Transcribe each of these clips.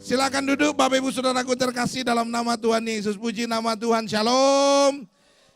Silakan duduk Bapak Ibu Saudaraku terkasih dalam nama Tuhan Yesus. Puji nama Tuhan. Shalom.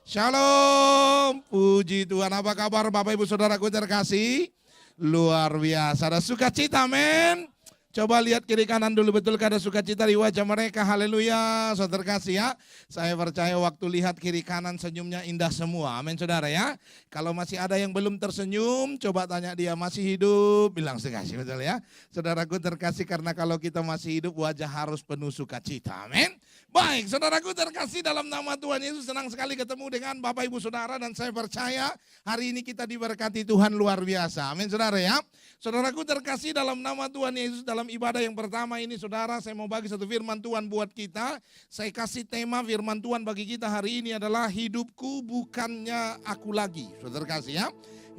Shalom. Puji Tuhan. Apa kabar Bapak Ibu Saudaraku terkasih? Luar biasa. Ada sukacita, amin. Coba lihat kiri kanan dulu, betul ada sukacita di wajah mereka. Haleluya. Saudara kasih ya. Saya percaya waktu lihat kiri kanan senyumnya indah semua. Amin saudara ya. Kalau masih ada yang belum tersenyum, coba tanya dia masih hidup. Bilang sekasih, betul ya. Saudaraku terkasih, karena kalau kita masih hidup wajah harus penuh sukacita. Amin. Baik, saudaraku terkasih dalam nama Tuhan Yesus, senang sekali ketemu dengan Bapak Ibu Saudara, dan saya percaya hari ini kita diberkati Tuhan luar biasa. Amin saudara ya. Saudaraku terkasih dalam nama Tuhan Yesus, dalam ibadah yang pertama ini saudara, saya mau bagi satu firman Tuhan buat kita. Saya kasih tema firman Tuhan bagi kita hari ini adalah hidupku bukannya aku lagi. Saudara kasih ya.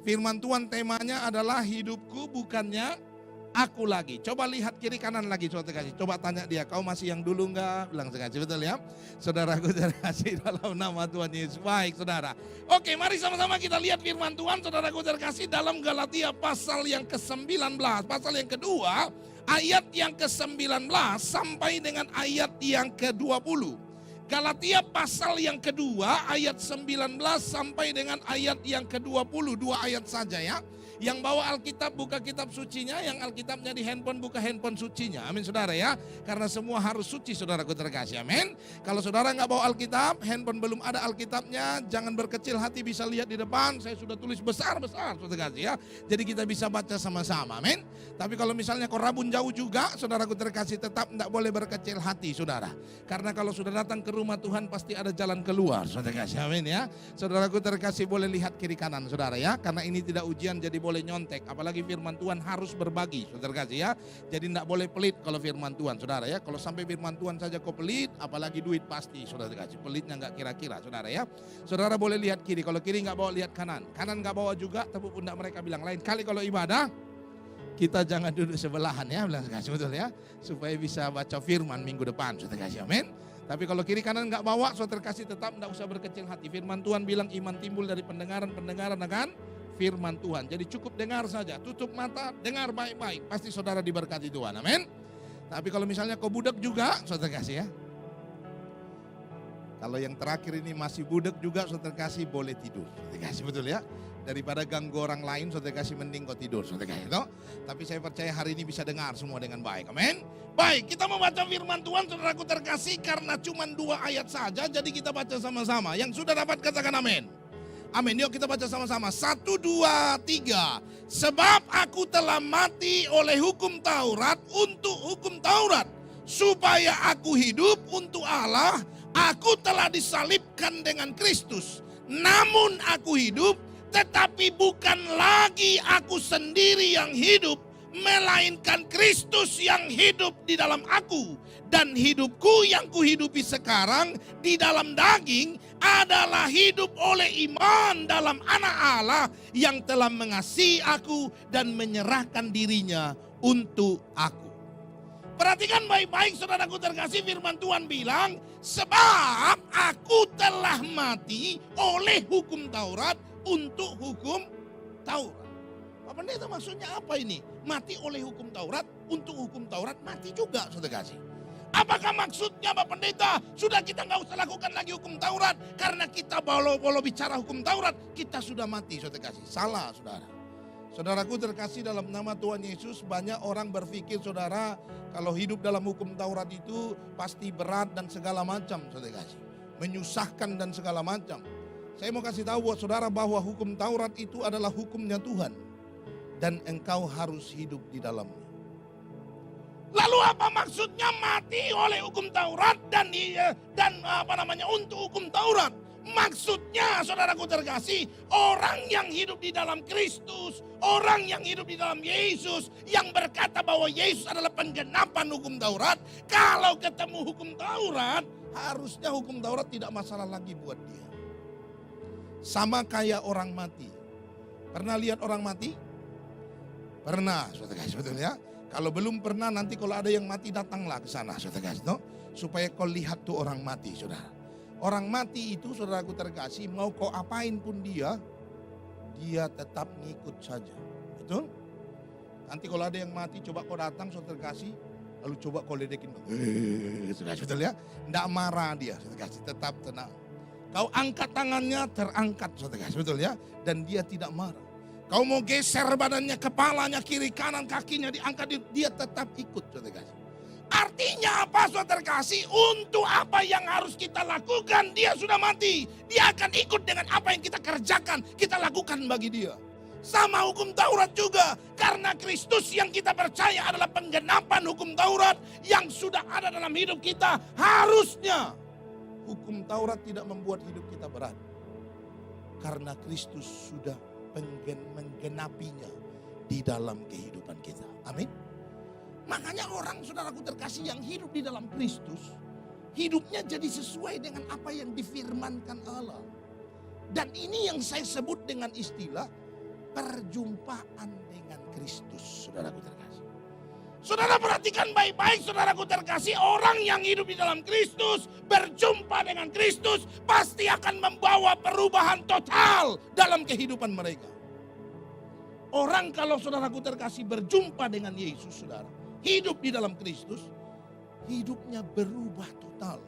Firman Tuhan temanya adalah hidupku bukannya aku lagi. Coba lihat kiri kanan lagi saudara kasih. Coba tanya dia, kau masih yang dulu enggak? Bilang sekasih, betul ya. Saudaraku terkasih dalam nama Tuhan Yesus. Baik saudara. Oke, mari sama-sama kita lihat firman Tuhan saudaraku terkasih dalam Galatia pasal yang ke-19. Pasal yang kedua, ayat yang ke-19 sampai dengan ayat yang ke-20. Galatia pasal yang kedua ayat 19 sampai dengan ayat yang ke-20. 2 ayat saja ya. Yang bawa Alkitab buka kitab sucinya, yang Alkitabnya di handphone buka handphone sucinya. Amin saudara ya. Karena semua harus suci saudaraku terkasih. Amin. Kalau saudara nggak bawa Alkitab, handphone belum ada Alkitabnya, jangan berkecil hati, bisa lihat di depan. Saya sudah tulis besar-besar saudara terkasih ya. Jadi kita bisa baca sama-sama. Amin. Tapi kalau misalnya kau rabun jauh juga, saudaraku terkasih, tetap nggak boleh berkecil hati saudara. Karena kalau sudah datang ke rumah Tuhan pasti ada jalan keluar saudara terkasih. Amin ya. Saudaraku terkasih, boleh lihat kiri kanan saudara ya. Karena ini tidak ujian jadi boleh nyontek, apalagi firman Tuhan harus berbagi, saudara kasih ya. Jadi tidak boleh pelit kalau firman Tuhan, saudara ya. Kalau sampai firman Tuhan saja kau pelit, apalagi duit pasti, saudara kasih. Pelitnya nggak kira-kira, saudara ya. Saudara boleh lihat kiri, kalau kiri nggak bawa lihat kanan, kanan nggak bawa juga, tepuk pundak mereka bilang lain kali kalau ibadah kita jangan duduk sebelahan ya, bilang kasih, betul ya, supaya bisa baca firman minggu depan, saudara kasih, amin. Tapi kalau kiri kanan nggak bawa, saudara kasih, tetap nggak usah berkecil hati. Firman Tuhan bilang iman timbul dari pendengaran akan firman Tuhan. Jadi cukup dengar saja, tutup mata, dengar baik-baik. Pasti saudara diberkati Tuhan, amin. Tapi kalau misalnya kau budak juga, saudara kasih ya. Kalau yang terakhir ini masih budak juga, saudara kasih boleh tidur. Saudara kasih, betul ya. Daripada ganggu orang lain, saudara kasih mending kau tidur, saudara kasih. No? Tapi saya percaya hari ini bisa dengar semua dengan baik, amin. Baik, kita membaca firman Tuhan, saudaraku terkasih, karena cuma 2 ayat saja, jadi kita baca sama-sama. Yang sudah dapat katakan amin. Amin, yuk kita baca sama-sama. 1, 2, 3. Sebab aku telah mati oleh hukum Taurat untuk hukum Taurat, supaya aku hidup untuk Allah. Aku telah disalibkan dengan Kristus. Namun aku hidup, tetapi bukan lagi aku sendiri yang hidup, melainkan Kristus yang hidup di dalam aku. Dan hidupku yang kuhidupi sekarang di dalam daging adalah hidup oleh iman dalam Anak Allah yang telah mengasihi aku dan menyerahkan dirinya untuk aku. Perhatikan baik-baik saudaraku terkasih, firman Tuhan bilang, sebab aku telah mati oleh hukum Taurat untuk hukum Taurat. Pak Pendeta, maksudnya apa ini? Mati oleh hukum Taurat untuk hukum Taurat, mati juga saudara kasih. Apakah maksudnya Pak Pendeta, sudah kita nggak usah lakukan lagi hukum Taurat karena kita kalau bicara hukum Taurat kita sudah mati, saudara kasih. Salah saudara. Saudaraku terkasih dalam nama Tuhan Yesus, banyak orang berpikir saudara kalau hidup dalam hukum Taurat itu pasti berat dan segala macam, saudara kasih. Menyusahkan dan segala macam. Saya mau kasih tahu buat saudara bahwa hukum Taurat itu adalah hukumnya Tuhan dan engkau harus hidup di dalamnya. Lalu apa maksudnya mati oleh hukum Taurat dan untuk hukum Taurat? Maksudnya saudaraku terkasih, orang yang hidup di dalam Kristus, orang yang hidup di dalam Yesus, yang berkata bahwa Yesus adalah penggenapan hukum Taurat. Kalau ketemu hukum Taurat, harusnya hukum Taurat tidak masalah lagi buat dia. Sama kayak orang mati. Pernah lihat orang mati? Pernah, saudara kasih, betul ya. Kalau belum pernah, nanti kalau ada yang mati datanglah ke sana, saudara kasih, no? Supaya kau lihat tuh orang mati, saudara. Orang mati itu, saudaraku terkasih, mau kau apain pun dia tetap ngikut saja, betul? Nanti kalau ada yang mati, coba kau datang, saudara terkasih, Lalu coba kau ledekin, betul ya? Tidak marah dia, tetap tenang. Kau angkat tangannya, terangkat, betul ya? Dan dia tidak marah. Kau mau geser badannya, kepalanya, kiri kanan, kakinya diangkat, dia tetap ikut, saudara kasih. Artinya apa, saudara kasih? Untuk apa yang harus kita lakukan, dia sudah mati. Dia akan ikut dengan apa yang kita kerjakan, kita lakukan bagi dia. Sama hukum Taurat juga. Karena Kristus yang kita percaya adalah penggenapan hukum Taurat yang sudah ada dalam hidup kita. Harusnya hukum Taurat tidak membuat hidup kita berat. Karena Kristus sudah menggenapinya di dalam kehidupan kita. Amin. Makanya orang, saudaraku terkasih, yang hidup di dalam Kristus, hidupnya jadi sesuai dengan apa yang difirmankan Allah. Dan ini yang saya sebut dengan istilah perjumpaan dengan Kristus, saudaraku terkasih. Saudara perhatikan baik-baik, saudaraku terkasih, orang yang hidup di dalam Kristus, berjumpa dengan Kristus, pasti akan membawa perubahan total dalam kehidupan mereka. Orang kalau saudaraku terkasih berjumpa dengan Yesus, saudara, hidup di dalam Kristus, hidupnya berubah total.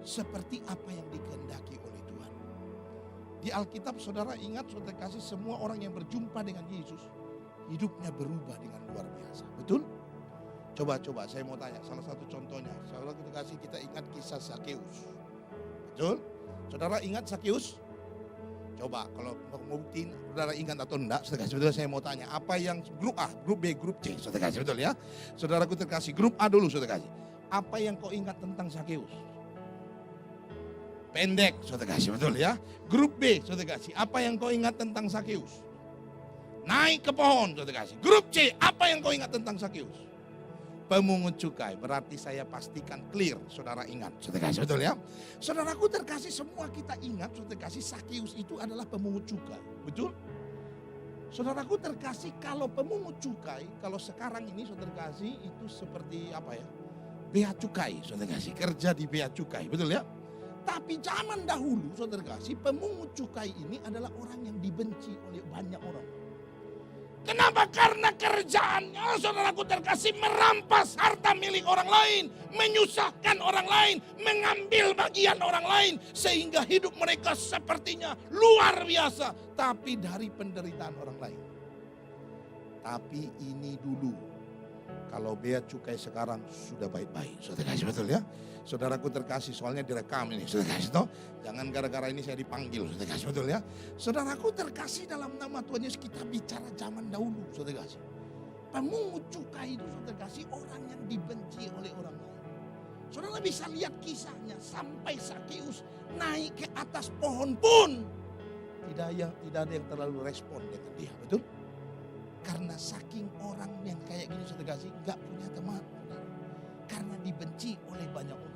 Seperti apa yang dikehendaki oleh Tuhan. Di Alkitab saudara ingat, saudara kasih, semua orang yang berjumpa dengan Yesus, hidupnya berubah dengan luar biasa. Betul? Coba saya mau tanya, salah satu contohnya, saudara kasih, kita ingat kisah Sakeus. Betul? Saudara ingat Sakeus? Coba kalau mau buktiin, saudara ingat atau enggak, saudara kasih, betul, saya mau tanya, apa yang grup A, grup B, grup C, saudara kasih, betul ya? Saudaraku terkasih, grup A dulu, saudara kasih. Apa yang kau ingat tentang Sakeus? Pendek, saudara kasih, betul ya? Grup B, saudara kasih, apa yang kau ingat tentang Sakeus? Naik ke pohon, saudara kasih. Grup C, apa yang kau ingat tentang Sakeus? Pemungut cukai, berarti saya pastikan clear, saudara ingat, saudara kasih, betul ya? Saudaraku terkasih, semua kita ingat, saudara kasih, Sakeus itu adalah pemungut cukai, betul? Saudaraku terkasih, kalau pemungut cukai, kalau sekarang ini saudara kasih itu seperti apa ya? Bea cukai, saudara kasih, kerja di bea cukai, betul ya? Tapi zaman dahulu, saudara kasih, pemungut cukai ini adalah orang yang dibenci oleh banyak orang. Kenapa? Karena kerjaannya, saudaraku terkasih, merampas harta milik orang lain, menyusahkan orang lain, mengambil bagian orang lain, sehingga hidup mereka sepertinya luar biasa, tapi dari penderitaan orang lain. Tapi ini dulu, kalau bea cukai sekarang sudah baik-baik, saudara kasih, betul ya? Saudaraku terkasih, soalnya direkam ini, saudara kasih, toh? Jangan gara-gara ini saya dipanggil, saudara kasih, betul ya? Saudaraku terkasih, dalam nama Tuhan Yesus kita bicara zaman dahulu, saudara kasih. Pemungut cukai itu, saudara kasih, orang yang dibenci oleh orang lain. Saudara bisa lihat kisahnya, sampai Sakeus naik ke atas pohon pun tidak ada yang terlalu respon dengan dia, betul? Karena saking orang yang kayak gini, saudara kasih, gak punya teman. Karena dibenci oleh banyak orang.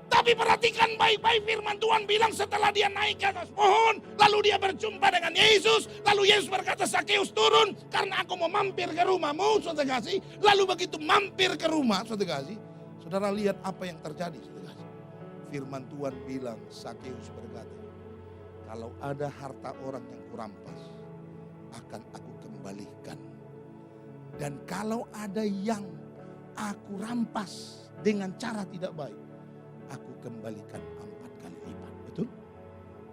Tapi perhatikan baik-baik, firman Tuhan bilang setelah dia naik ke atas pohon, lalu dia berjumpa dengan Yesus, lalu Yesus berkata, Sakeus turun karena aku mau mampir ke rumahmu, saudara kasih. Lalu begitu mampir ke rumah, saudara kasih, saudara lihat apa yang terjadi, saudara kasih. Firman Tuhan bilang, Sakeus berkata, kalau ada harta orang yang kurampas, akan aku kembalikan. Dan kalau ada yang aku rampas dengan cara tidak baik, aku kembalikan 4 kali lipat. Betul?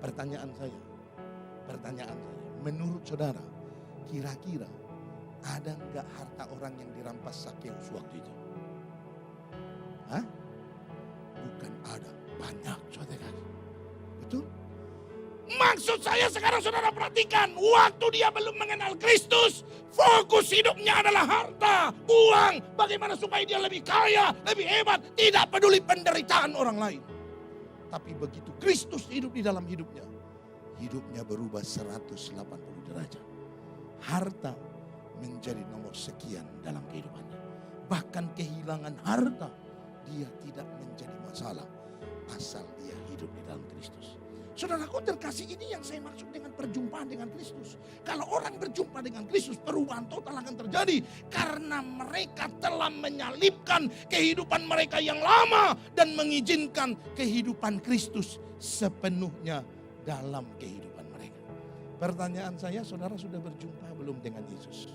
Pertanyaan saya, menurut saudara, kira-kira ada enggak harta orang yang dirampas Sakeus waktu itu? Hah? Bukan ada, banyak, saudara. Betul? Maksud saya sekarang saudara perhatikan, waktu dia belum mengenal Kristus, fokus hidupnya adalah harta, uang, bagaimana supaya dia lebih kaya, lebih hebat, tidak peduli penderitaan orang lain. Tapi begitu Kristus hidup di dalam hidupnya, hidupnya berubah 180 derajat. Harta menjadi nomor sekian dalam kehidupannya. Bahkan kehilangan harta, dia tidak menjadi masalah asal dia hidup di dalam Kristus. Saudaraku terkasih, ini yang saya maksud dengan perjumpaan dengan Kristus. Kalau orang berjumpa dengan Kristus, perubahan total akan terjadi. Karena mereka telah menyalipkan kehidupan mereka yang lama dan mengizinkan kehidupan Kristus sepenuhnya dalam kehidupan mereka. Pertanyaan saya, saudara sudah berjumpa belum dengan Yesus?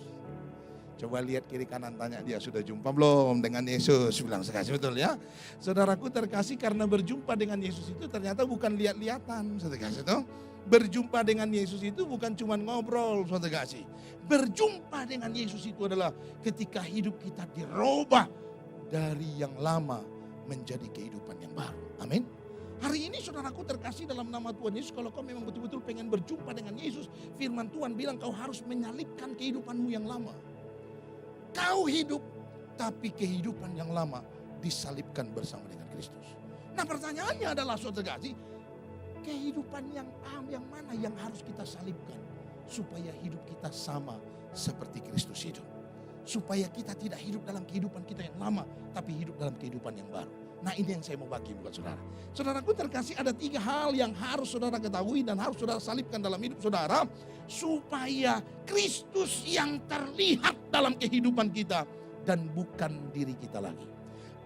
Coba lihat kiri kanan, tanya dia, sudah jumpa belum dengan Yesus? Bilang sekasih, betul ya. Saudaraku terkasih, karena berjumpa dengan Yesus itu ternyata bukan lihat-lihatan, saudara kasih tuh. Berjumpa dengan Yesus itu bukan cuma ngobrol, saudara kasih. Berjumpa dengan Yesus itu adalah ketika hidup kita dirubah dari yang lama menjadi kehidupan yang baru. Amin. Hari ini saudaraku terkasih dalam nama Tuhan Yesus, kalau kau memang betul-betul pengen berjumpa dengan Yesus, firman Tuhan bilang kau harus menyalipkan kehidupanmu yang lama. Kau hidup, tapi kehidupan yang lama disalibkan bersama dengan Kristus. Nah pertanyaannya adalah saudara kasih, kehidupan yang mana yang harus kita salibkan supaya hidup kita sama seperti Kristus hidup. Supaya kita tidak hidup dalam kehidupan kita yang lama, tapi hidup dalam kehidupan yang baru. Nah ini yang saya mau bagi buat saudara. Saudaraku terkasih, ada 3 hal yang harus saudara ketahui dan harus saudara salibkan dalam hidup saudara. Supaya Kristus yang terlihat dalam kehidupan kita dan bukan diri kita lagi.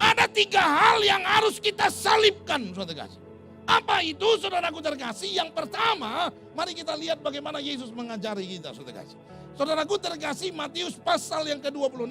Ada 3 hal yang harus kita salibkan saudara kasih. Apa itu saudaraku terkasih? Yang pertama, mari kita lihat bagaimana Yesus mengajari kita saudara kasih. Saudaraku terkasih, Matius pasal yang ke-26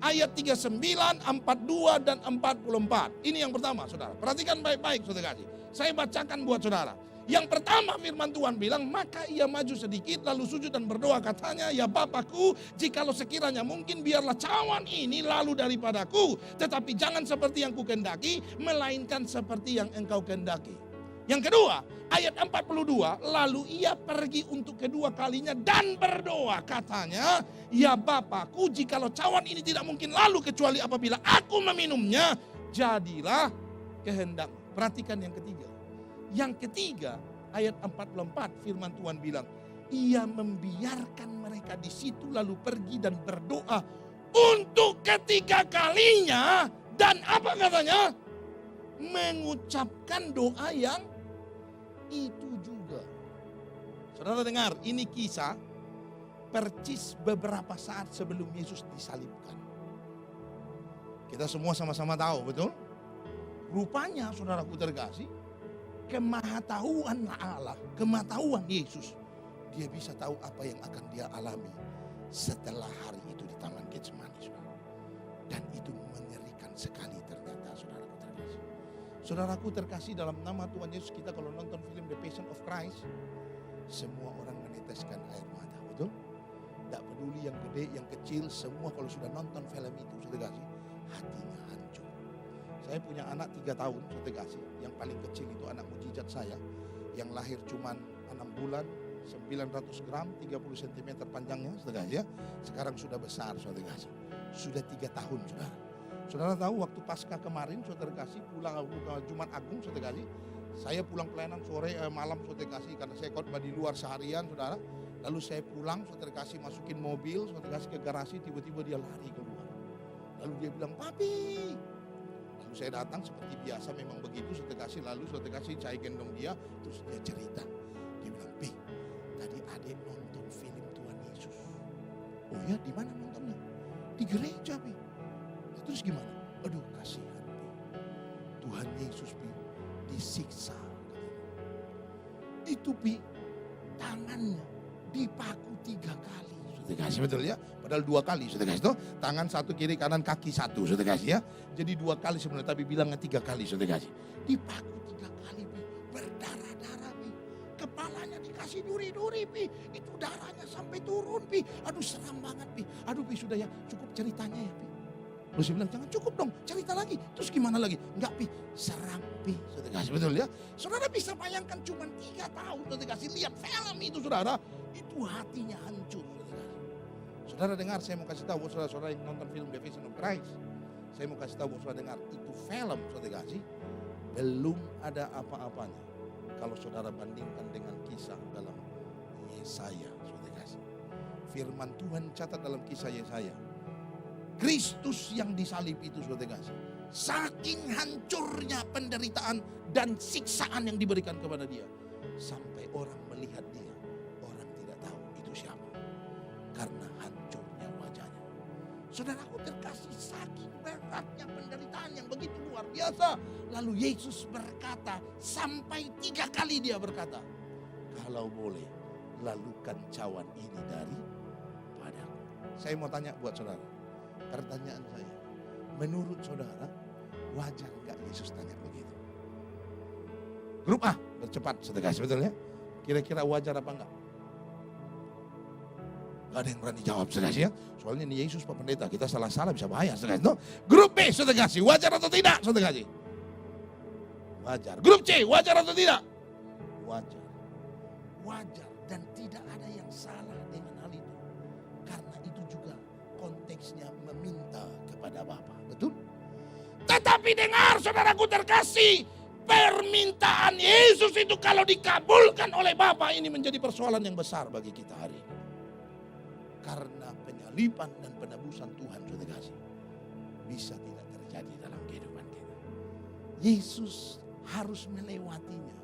ayat 39, 42 dan 44. Ini yang pertama saudara. Perhatikan baik-baik saudara kasih. Saya bacakan buat saudara. Yang pertama firman Tuhan bilang, maka ia maju sedikit lalu sujud dan berdoa, katanya, ya Bapakku, jikalau sekiranya mungkin biarlah cawan ini lalu daripadaku, tetapi jangan seperti yang kukendaki, melainkan seperti yang engkau kendaki. Yang kedua, ayat 42, lalu ia pergi untuk kedua kalinya dan berdoa, katanya, ya Bapakku, jikalau cawan ini tidak mungkin lalu kecuali apabila aku meminumnya, jadilah kehendakmu. Perhatikan yang ketiga. Yang ketiga, ayat 44 firman Tuhan bilang, ia membiarkan mereka di situ lalu pergi dan berdoa untuk ketiga kalinya, dan apa katanya? Mengucapkan doa yang itu juga. Saudara dengar, ini kisah percis beberapa saat sebelum Yesus disalibkan. Kita semua sama-sama tahu, betul? Rupanya saudaraku terkasih, kemahatauan Allah, kemahatauan Yesus, dia bisa tahu apa yang akan dia alami setelah hari itu di Taman Getsemani, saudara. Dan itu mengerikan sekali ternyata, saudaraku terkasih. Saudaraku terkasih, dalam nama Tuhan Yesus, kita kalau nonton film The Passion of Christ, semua orang meneteskan air mata, betul? Tidak peduli yang gede, yang kecil, semua kalau sudah nonton film itu, saudara kasih, hatinya hancur. Saya punya anak 3 tahun, saudara kasih. Yang paling kecil itu anak mujizat saya, yang lahir cuman 6 bulan, 900 gram, 30 cm panjangnya, saudara kasih ya. Sekarang sudah besar, saudara kasih. Sudah 3 tahun, saudara. Saudara tahu waktu pasca kemarin, saudara kasih, pulang Jumat Agung, saudara kasih. Saya pulang pelayanan sore, malam, saudara kasih, karena saya khotbah di luar seharian, saudara. Lalu saya pulang, saudara kasih, masukin mobil, saudara kasih ke garasi, tiba-tiba dia lari keluar. Lalu dia bilang, papi. Lalu saya datang seperti biasa, memang begitu, saudara kasih. Lalu saudara kasih, saya gendong dia, terus dia cerita. Dia bilang, Pi, tadi adik nonton film Tuhan Yesus. Oh ya, di mana nontonnya? Di gereja, Pi. Nah, terus gimana? Aduh, kasihan, Pi. Tuhan Yesus, Pi, disiksa. Itu, Pi, tangannya dipaku 3 kali. Saudara kasih, betul ya? Padahal 2 kali, saudara kasih tuh. Tangan 1 kiri, kanan, kaki 1, saudara kasih ya. Jadi 2 kali sebenarnya, tapi bilangnya 3 kali, saudara kasih. Dipaku 3 kali, Pi. Berdarah-darah, Pi. Kepalanya dikasih duri-duri, Pi. Itu darahnya sampai turun, Pi. Aduh, seram banget, Pi. Aduh, Pi, sudah ya, cukup ceritanya ya, Pi. Terus dia bilang, jangan, cukup dong, cerita lagi. Terus gimana lagi? Enggak, Pi, seram, Pi. Saudara kasih, betul ya? Saudara bisa bayangkan cuma 3 tahun, saudara kasih, lihat film itu, saudara. Itu hatinya hancur, saudara kasih. Saudara dengar, saya mau kasih tahu buat saudara-saudara yang nonton film The Passion of Christ. Saya mau kasih tahu buat saudara dengar, itu film, saudara kasih, belum ada apa-apanya kalau saudara bandingkan dengan kisah dalam Yesaya, saudara kasih. Firman Tuhan catat dalam kisah Yesaya, Kristus yang disalib itu, saudara kasih, saking hancurnya penderitaan dan siksaan yang diberikan kepada dia, sampai orang melihat dia, orang tidak tahu itu siapa, karena hancurnya wajahnya. Saudaraku terkasih, saking beratnya penderitaan yang begitu luar biasa. Lalu Yesus berkata, sampai 3 kali dia berkata, kalau boleh, lalukan cawan ini dari padaku. Saya mau tanya buat saudara. Pertanyaan saya, menurut saudara, wajar nggak Yesus tanya begitu? Grup A, bercepat sedekah, sebetulnya. Kira-kira wajar apa enggak? Gak ada yang berani jawab, saudara ya. Soalnya ini Yesus Pak Pendeta, kita salah-salah bisa bahaya, saudara. No? Grup B, saudara kasih, wajar atau tidak, saudara kasih? Wajar. Grup C, wajar atau tidak? Wajar. Wajar dan tidak ada yang salah dengan hal itu. Karena itu juga konteksnya meminta kepada Bapa, betul? Tetapi dengar saudaraku terkasih, permintaan Yesus itu kalau dikabulkan oleh Bapa ini menjadi persoalan yang besar bagi kita hari ini. Karena penyaliban dan penebusan Tuhan sudah kasih bisa tidak terjadi dalam kehidupan kita. Yesus harus melewatinya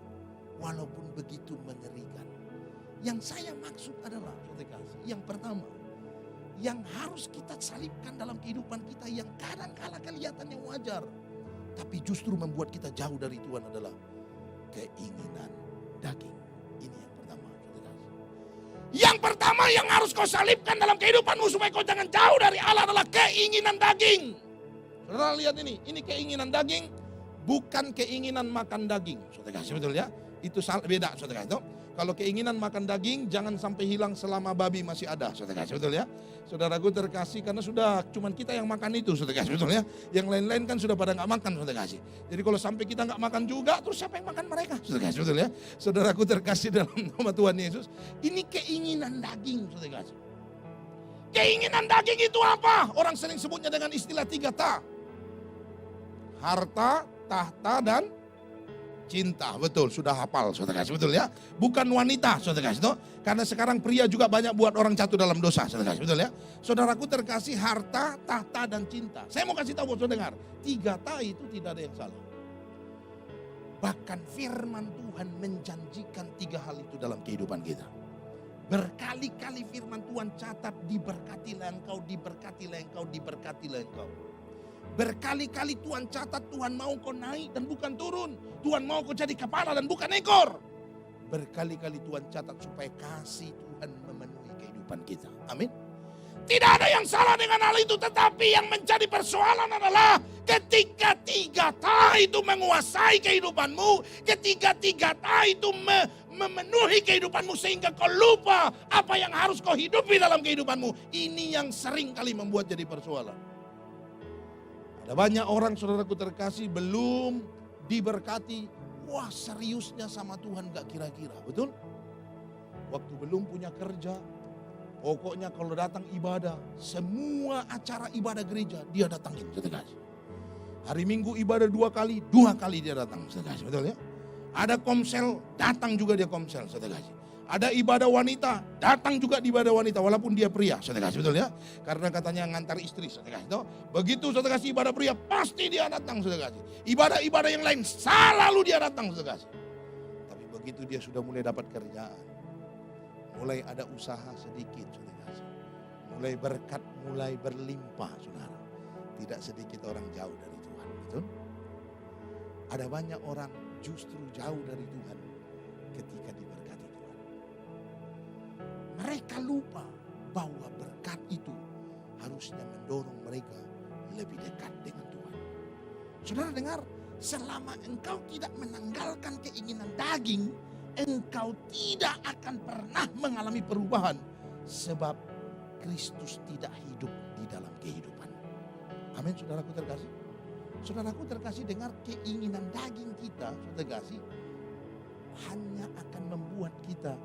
walaupun begitu mengerikan. Yang saya maksud adalah sudah kasih, yang pertama, yang harus kita salibkan dalam kehidupan kita yang kadang-kala kelihatannya wajar, tapi justru membuat kita jauh dari Tuhan adalah keinginan daging. Ini yang pertama, saudara kasih. Yang pertama yang harus kau salibkan dalam kehidupanmu supaya kau jangan jauh dari Allah adalah keinginan daging. Saudara lihat ini keinginan daging, bukan keinginan makan daging. Saudara kasih, betul ya? Itu beda, saudara kasih. Kalau keinginan makan daging jangan sampai hilang selama babi masih ada, saudara kasih, betul ya? Saudaraku terkasih, karena sudah cuman kita yang makan itu, saudara kasih, betul ya? Yang lain-lain kan sudah pada nggak makan, saudara kasih. Jadi kalau sampai kita nggak makan juga, terus siapa yang makan mereka, saudara kasih, betul ya? Saudaraku terkasih dalam nama Tuhan Yesus, ini keinginan daging, saudara kasih. Keinginan daging itu apa? Orang sering sebutnya dengan istilah 3 ta. Harta, tahta, dan cinta. Betul, sudah hafal saudara kasih, betul ya. Bukan wanita saudara kasih, karena sekarang pria juga banyak buat orang jatuh dalam dosa, saudara kasih, betul ya. Saudaraku terkasih, harta, tahta, dan cinta. Saya mau kasih tahu buat saudara dengar, 3 ta itu tidak ada yang salah. Bahkan firman Tuhan menjanjikan 3 hal itu dalam kehidupan kita. Berkali-kali firman Tuhan catat, diberkatilah engkau, diberkatilah engkau, diberkatilah engkau. Berkali-kali Tuhan catat, Tuhan mau kau naik dan bukan turun. Tuhan mau kau jadi kepala dan bukan ekor. Berkali-kali Tuhan catat supaya kasih Tuhan memenuhi kehidupan kita. Amin. Tidak ada yang salah dengan hal itu. Tetapi yang menjadi persoalan adalah ketika 3 ta itu menguasai kehidupanmu. Ketika 3 ta itu memenuhi kehidupanmu sehingga kau lupa apa yang harus kau hidupi dalam kehidupanmu. Ini yang sering kali membuat jadi persoalan. Ada banyak orang saudaraku terkasih belum diberkati. Wah seriusnya sama Tuhan gak kira-kira, betul? Waktu belum punya kerja, pokoknya kalau datang ibadah, semua acara ibadah gereja dia datangin, saudara kasih. Hari Minggu ibadah 2 kali dia datang, saudara kasih, betul ya? Ada komsel, datang juga dia komsel, saudara kasih. Ada ibadah wanita, datang juga di ibadah wanita walaupun dia pria, saudara kasih, betul ya? Karena katanya ngantar istri, saudara kasih. Begitu saudara kasih ibadah pria, pasti dia datang, saudara kasih. Ibadah-ibadah yang lain, selalu dia datang, saudara kasih. Tapi begitu dia sudah mulai dapat kerjaan, mulai ada usaha sedikit, saudara kasih. Mulai berkat, mulai berlimpah, saudara. Tidak sedikit orang jauh dari Tuhan, betul? Ada banyak orang justru jauh dari Tuhan ketika diberkati Tuhan. Mereka lupa bahwa berkat itu harusnya mendorong mereka lebih dekat dengan Tuhan. Saudara dengar, selama engkau tidak menanggalkan keinginan daging, engkau tidak akan pernah mengalami perubahan. Sebab Kristus tidak hidup di dalam kehidupan. Amin, saudaraku terkasih. Saudaraku terkasih, dengar, keinginan daging kita, saudara kasih, hanya akan membuat kita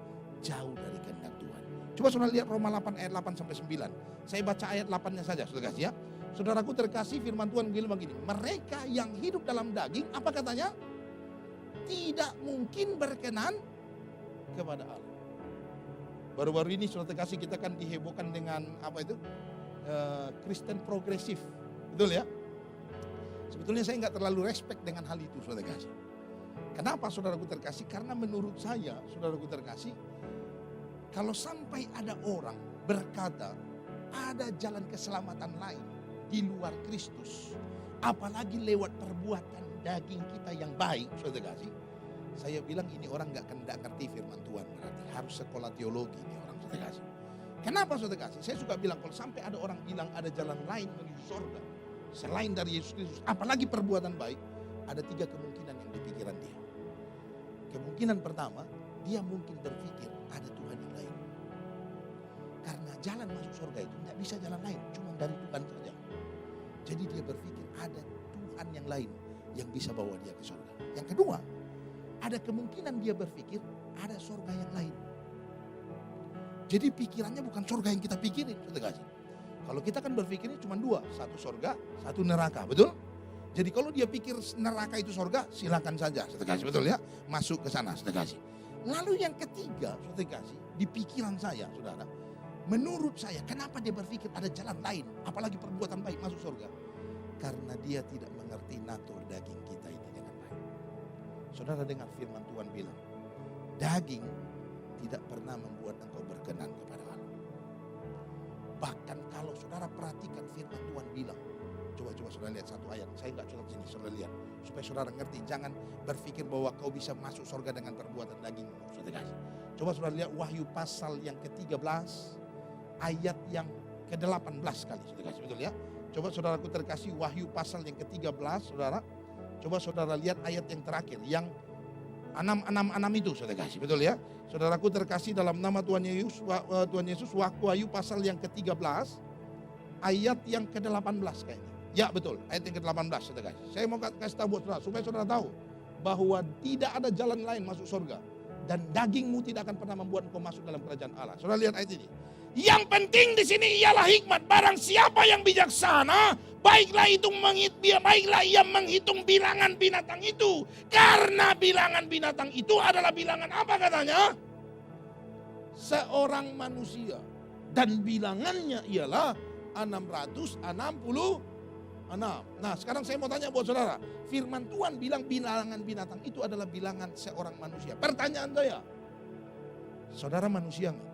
jauh dari kehendak Tuhan. Coba saudara lihat Roma 8 ayat 8 sampai 9. Saya baca ayat 8-nya saja, saudara kasih ya. Saudaraku terkasih, firman Tuhan bilang begini, mereka yang hidup dalam daging, apa katanya? Tidak mungkin berkenan kepada Allah. Baru-baru ini saudara terkasih, kita kan dihebohkan dengan apa itu? Kristen progresif, betul ya? Sebetulnya saya nggak terlalu respect dengan hal itu, saudara kasih. Kenapa saudaraku terkasih? Karena menurut saya, saudaraku terkasih, kalau sampai ada orang berkata ada jalan keselamatan lain di luar Kristus, apalagi lewat perbuatan daging kita yang baik, saudara kasih, saya bilang ini orang nggak ngerti firman Tuhan, berarti harus sekolah teologi ini orang, saudara kasih. Kenapa saudara kasih? Saya suka bilang kalau sampai ada orang bilang ada jalan lain menuju surga selain dari Yesus Kristus, apalagi perbuatan baik, ada 3 kemungkinan yang di pikiran dia. Kemungkinan pertama, dia mungkin berpikir ada Tuhan yang lain. Karena jalan masuk surga itu tidak bisa jalan lain, cuma dari Tuhan saja. Jadi dia berpikir ada Tuhan yang lain yang bisa bawa dia ke surga. Yang kedua, ada kemungkinan dia berpikir ada surga yang lain. Jadi pikirannya bukan surga yang kita pikirin, saudara kasih. Kalau kita kan berpikirnya cuma 2, satu surga, satu neraka, betul? Jadi kalau dia pikir neraka itu surga, silakan saja, saudara kasih, betul ya? Masuk ke sana, saudara kasih. Lalu yang ketiga, saudara kasih, di pikiran saya, saudara, menurut saya, kenapa dia berpikir ada jalan lain, apalagi perbuatan baik masuk surga? Karena dia tidak mengerti natur daging kita ini dengan baik. Saudara dengar firman Tuhan bilang, daging tidak pernah membuat engkau berkenan kepada Allah. Bahkan kalau saudara perhatikan firman Tuhan bilang, coba saudara lihat satu ayat, saya enggak coba sini, saudara lihat. Supaya saudara ngerti, jangan berpikir bahwa kau bisa masuk surga dengan perbuatan dagingmu. Saudara kasih. Coba saudara lihat Wahyu pasal yang ke-13, ayat yang ke-18 kali, saudara kasih, betul ya? Coba saudaraku terkasih Wahyu pasal yang ke-13, saudara. Coba saudara lihat ayat yang terakhir, yang 6 itu, saudara kasih, betul ya? Saudaraku terkasih dalam nama Tuhan Yesus, Wahyu pasal yang ke-13, ayat yang ke-18 kayaknya. Ya betul, ayat yang ke-18, saudara kasih. Saya mau kasih tahu buat saudara, supaya saudara tahu bahwa tidak ada jalan lain masuk surga. Dan dagingmu tidak akan pernah membuat engkau masuk dalam kerajaan Allah. Saudara lihat ayat ini. Yang penting di sini ialah hikmat. Barang siapa yang bijaksana, baiklah ia menghitung bilangan binatang itu. Karena bilangan binatang itu adalah bilangan apa katanya? Seorang manusia. Dan bilangannya ialah 666. Nah sekarang saya mau tanya buat saudara. Firman Tuhan bilang bilangan binatang itu adalah bilangan seorang manusia. Pertanyaan saya, saudara manusia enggak?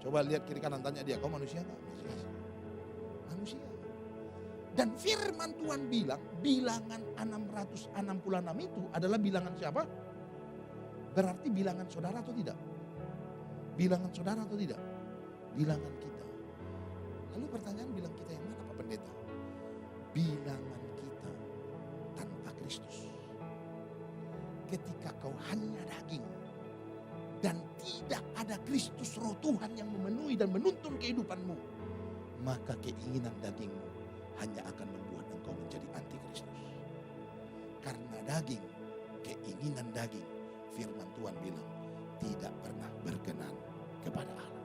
Coba lihat kiri kanan, tanya dia, kau manusia enggak? Manusia. Dan firman Tuhan bilang bilangan 666 itu adalah bilangan siapa? Berarti bilangan saudara atau tidak? Bilangan saudara atau tidak? Bilangan kita. Lalu pertanyaan, bilang kita yang mana Pak Pendeta? Bilangan kita tanpa Kristus. Ketika kau hanya daging dan tidak ada Kristus roh Tuhan yang memenuhi dan menuntun kehidupanmu, maka keinginan dagingmu hanya akan membuat engkau menjadi anti Kristus. Karena daging, keinginan daging, firman Tuhan bilang tidak pernah berkenan kepada Allah.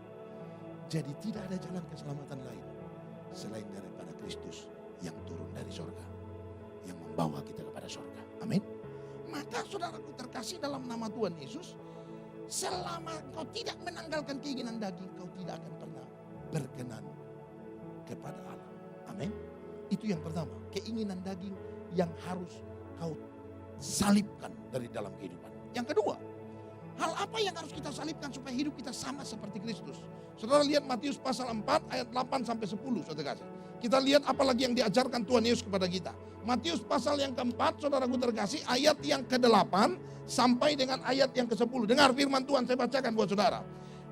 Jadi tidak ada jalan keselamatan lain selain daripada Kristus yang turun dari surga, yang membawa kita kepada surga. Amin. Maka saudaraku terkasih dalam nama Tuhan Yesus, selama kau tidak menanggalkan keinginan daging, kau tidak akan pernah berkenan kepada Allah. Amin. Itu yang pertama, keinginan daging yang harus kau salibkan dari dalam kehidupan. Yang kedua, hal apa yang harus kita salibkan supaya hidup kita sama seperti Kristus? Saudara lihat Matius pasal 4 ayat 8 sampai 10, saudara kasih. Kita lihat apalagi yang diajarkan Tuhan Yesus kepada kita. Matius pasal yang keempat, saudaraku terkasih, ayat yang ke-8 sampai dengan ayat yang ke-10. Dengar firman Tuhan, saya bacakan buat saudara.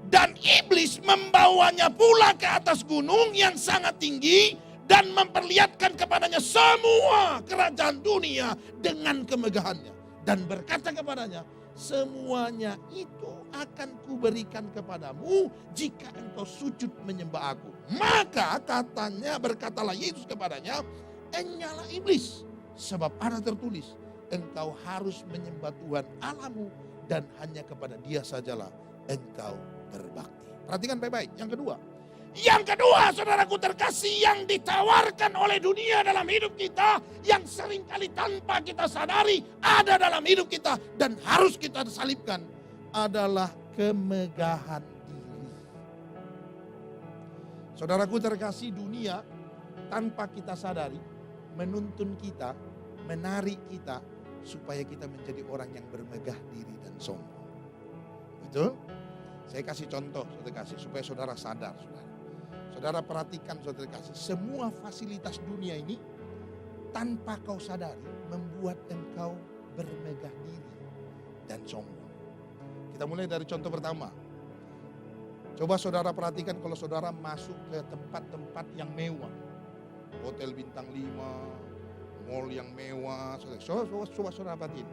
Dan iblis membawanya pula ke atas gunung yang sangat tinggi dan memperlihatkan kepadanya semua kerajaan dunia dengan kemegahannya. Dan berkata kepadanya, semuanya itu akan kuberikan kepadamu jika engkau sujud menyembah aku. Maka katanya, berkatalah Yesus kepadanya, enyalah iblis, sebab ada tertulis, engkau harus menyembah Tuhan Allahmu dan hanya kepada Dia sajalah engkau berbakti. Perhatikan baik-baik. Yang kedua, saudaraku terkasih, yang ditawarkan oleh dunia dalam hidup kita, yang seringkali tanpa kita sadari ada dalam hidup kita dan harus kita salibkan, adalah kemegahan diri. Saudaraku terkasih, dunia tanpa kita sadari menuntun kita, menarik kita supaya kita menjadi orang yang bermegah diri dan sombong. Betul? Saya kasih contoh, saudara kasih, supaya saudara sadar, saudara. Saudara perhatikan, saudara kasih, semua fasilitas dunia ini tanpa kau sadari membuat engkau bermegah diri dan sombong. Kita mulai dari contoh pertama. Coba saudara perhatikan kalau saudara masuk ke tempat-tempat yang mewah. Hotel bintang 5, mall yang mewah. Coba saudara perhatiin.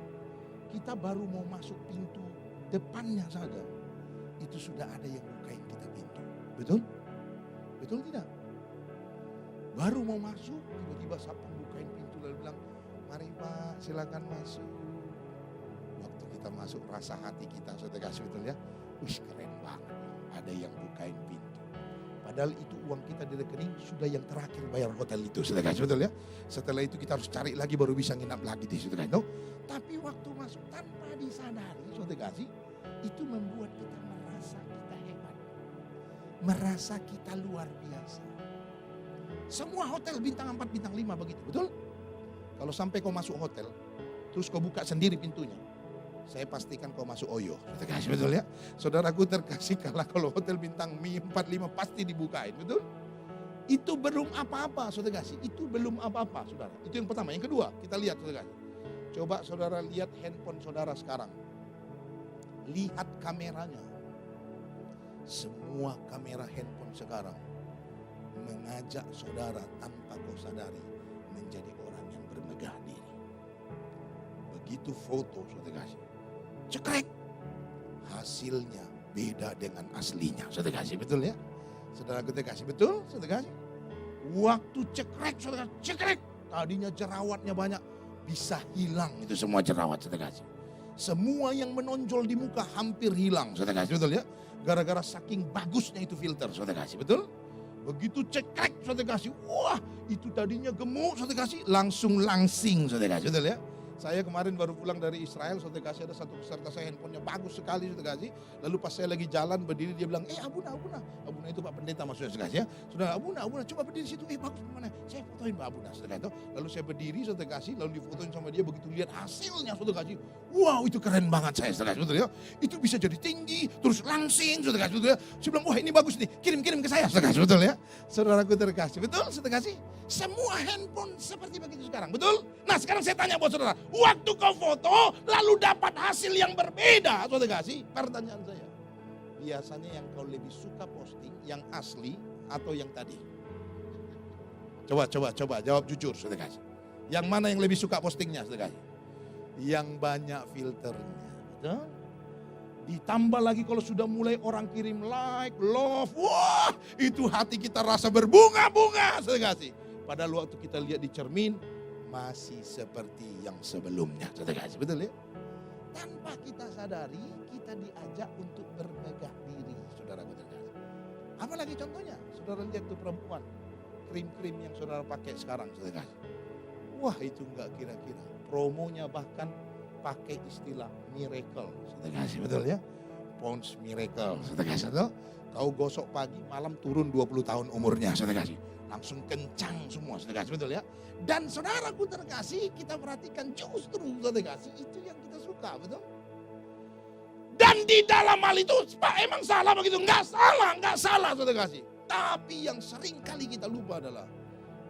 Kita baru mau masuk pintu depannya saja. Itu sudah ada yang bukain kita pintu. Betul? Betul tidak? Baru mau masuk, tiba-tiba sapang bukain pintu lalu bilang, mari Pak silakan masuk. Waktu kita masuk rasa hati kita, saudara kasih betul ya. Wih keren banget. Ada yang bukain pintu. Padahal itu uang kita di rekening sudah yang terakhir bayar hotel itu. Saudara kasih betul ya. Setelah itu kita harus cari lagi baru bisa nginap lagi di situ. No? Tapi waktu masuk tanpa disadari saudara kasih. Itu membuat kita merasa kita hebat. Merasa kita luar biasa. Semua hotel bintang 4, bintang 5 begitu. Betul? Kalau sampai kau masuk hotel. Terus kau buka sendiri pintunya. Saya pastikan kau masuk Oyo. Terkasih betul ya. Saudaraku terkasih kalau hotel bintang 4, 5 pasti dibukain. Betul? Itu belum apa-apa saudara kasih. Itu belum apa-apa saudara. Itu yang pertama. Yang kedua kita lihat saudara kasih. Coba saudara lihat handphone saudara sekarang. Lihat kameranya. Semua kamera handphone sekarang mengajak saudara tanpa kau sadari menjadi orang yang bermegah diri. Begitu foto saudara kasih. Cekrek. Hasilnya beda dengan aslinya. Saudara kasih betul ya? Saudara kita kasih betul? Saudara kasih? Waktu cekrek, saudara cekrek. Tadinya jerawatnya banyak. Bisa hilang itu semua jerawat saudara kasih. Semua yang menonjol di muka hampir hilang. Saudara kasih betul ya? Gara-gara saking bagusnya itu filter. Saudara kasih betul? Begitu cekrek saudara kasih. Wah itu tadinya gemuk saudara kasih. Langsung langsing saudara kasih betul ya? Saya kemarin baru pulang dari Israel, saudara kasih ada satu peserta saya handphonenya bagus sekali saudara kasih. Lalu pas saya lagi jalan berdiri dia bilang, Abuna itu Pak Pendeta maksudnya saudara kasih ya. Saudara Abuna coba berdiri situ, bagus gimana? Saya fotoin Pak Abuna saudara itu. Lalu saya berdiri saudara kasih, lalu difotoin sama dia begitu lihat hasilnya saudara kasih. Wow itu keren banget saya saudara kasih betul ya. Itu bisa jadi tinggi, terus langsing saudara kasih betul ya. Saya bilang wah ini bagus nih, kirim ke saya saudara kasih betul ya. Saudaraku terkasih betul saudara kasih. Semua handphone seperti begitu sekarang betul? Nah sekarang saya tanya buat saudara. Waktu kau foto, lalu dapat hasil yang berbeda, saudara kasih. Pertanyaan saya, biasanya yang kau lebih suka posting, yang asli atau yang tadi? Coba, jawab jujur, saudara kasih. Yang mana yang lebih suka postingnya, saudara kasih? Yang banyak filternya, betul? Ditambah lagi kalau sudah mulai orang kirim like, love, wah itu hati kita rasa berbunga-bunga, saudara kasih. Padahal waktu kita lihat di cermin, masih seperti yang sebelumnya. Saudara kasih betul ya? Tanpa kita sadari, kita diajak untuk bermegah diri. Saudara terkasih. Apalagi contohnya, saudara lihat tuh perempuan. Krim-krim yang saudara pakai sekarang. Saudara kasih. Wah itu enggak kira-kira. Promonya bahkan pakai istilah miracle. Saudara kasih betul ya? Pond's Miracle. Saudara kasih betul? Kau gosok pagi, malam turun 20 tahun umurnya. Saudara kasih. Langsung kencang semua, saudara kasih betul ya. Dan saudaraku terkasih, kita perhatikan justru saudara kasih itu yang kita suka, betul? Dan di dalam hal itu, Pak emang salah begitu? Enggak salah saudara kasih. Tapi yang sering kali kita lupa adalah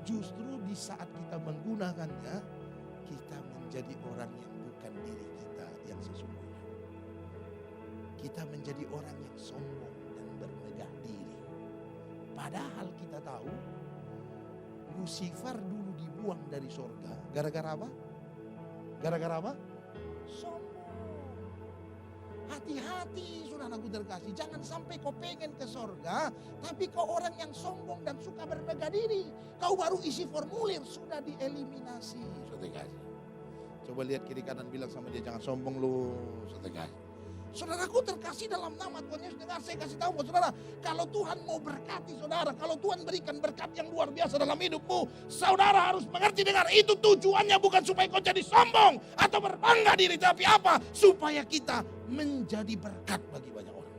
justru di saat kita menggunakannya, kita menjadi orang yang bukan diri kita yang sesungguhnya. Kita menjadi orang yang sombong dan bermegah diri. Padahal kita tahu Lucifer dulu dibuang dari sorga. Gara-gara apa? Gara-gara apa? Sombong. Hati-hati saudaraku terkasih. Jangan sampai kau pengen ke sorga. Tapi kau orang yang sombong dan suka bermegah diri. Kau baru isi formulir. Sudah dieliminasi. Saudara kasih. Coba lihat kiri kanan bilang sama dia. Jangan sombong lu. Saudara kasih. Saudaraku terkasih dalam nama Tuhan Yesus. Dengar saya kasih tahu buat saudara. Kalau Tuhan mau berkati saudara. Kalau Tuhan berikan berkat yang luar biasa dalam hidupmu. Saudara harus mengerti dengar. Itu tujuannya bukan supaya kau jadi sombong. Atau berbangga diri. Tapi apa? Supaya kita menjadi berkat bagi banyak orang.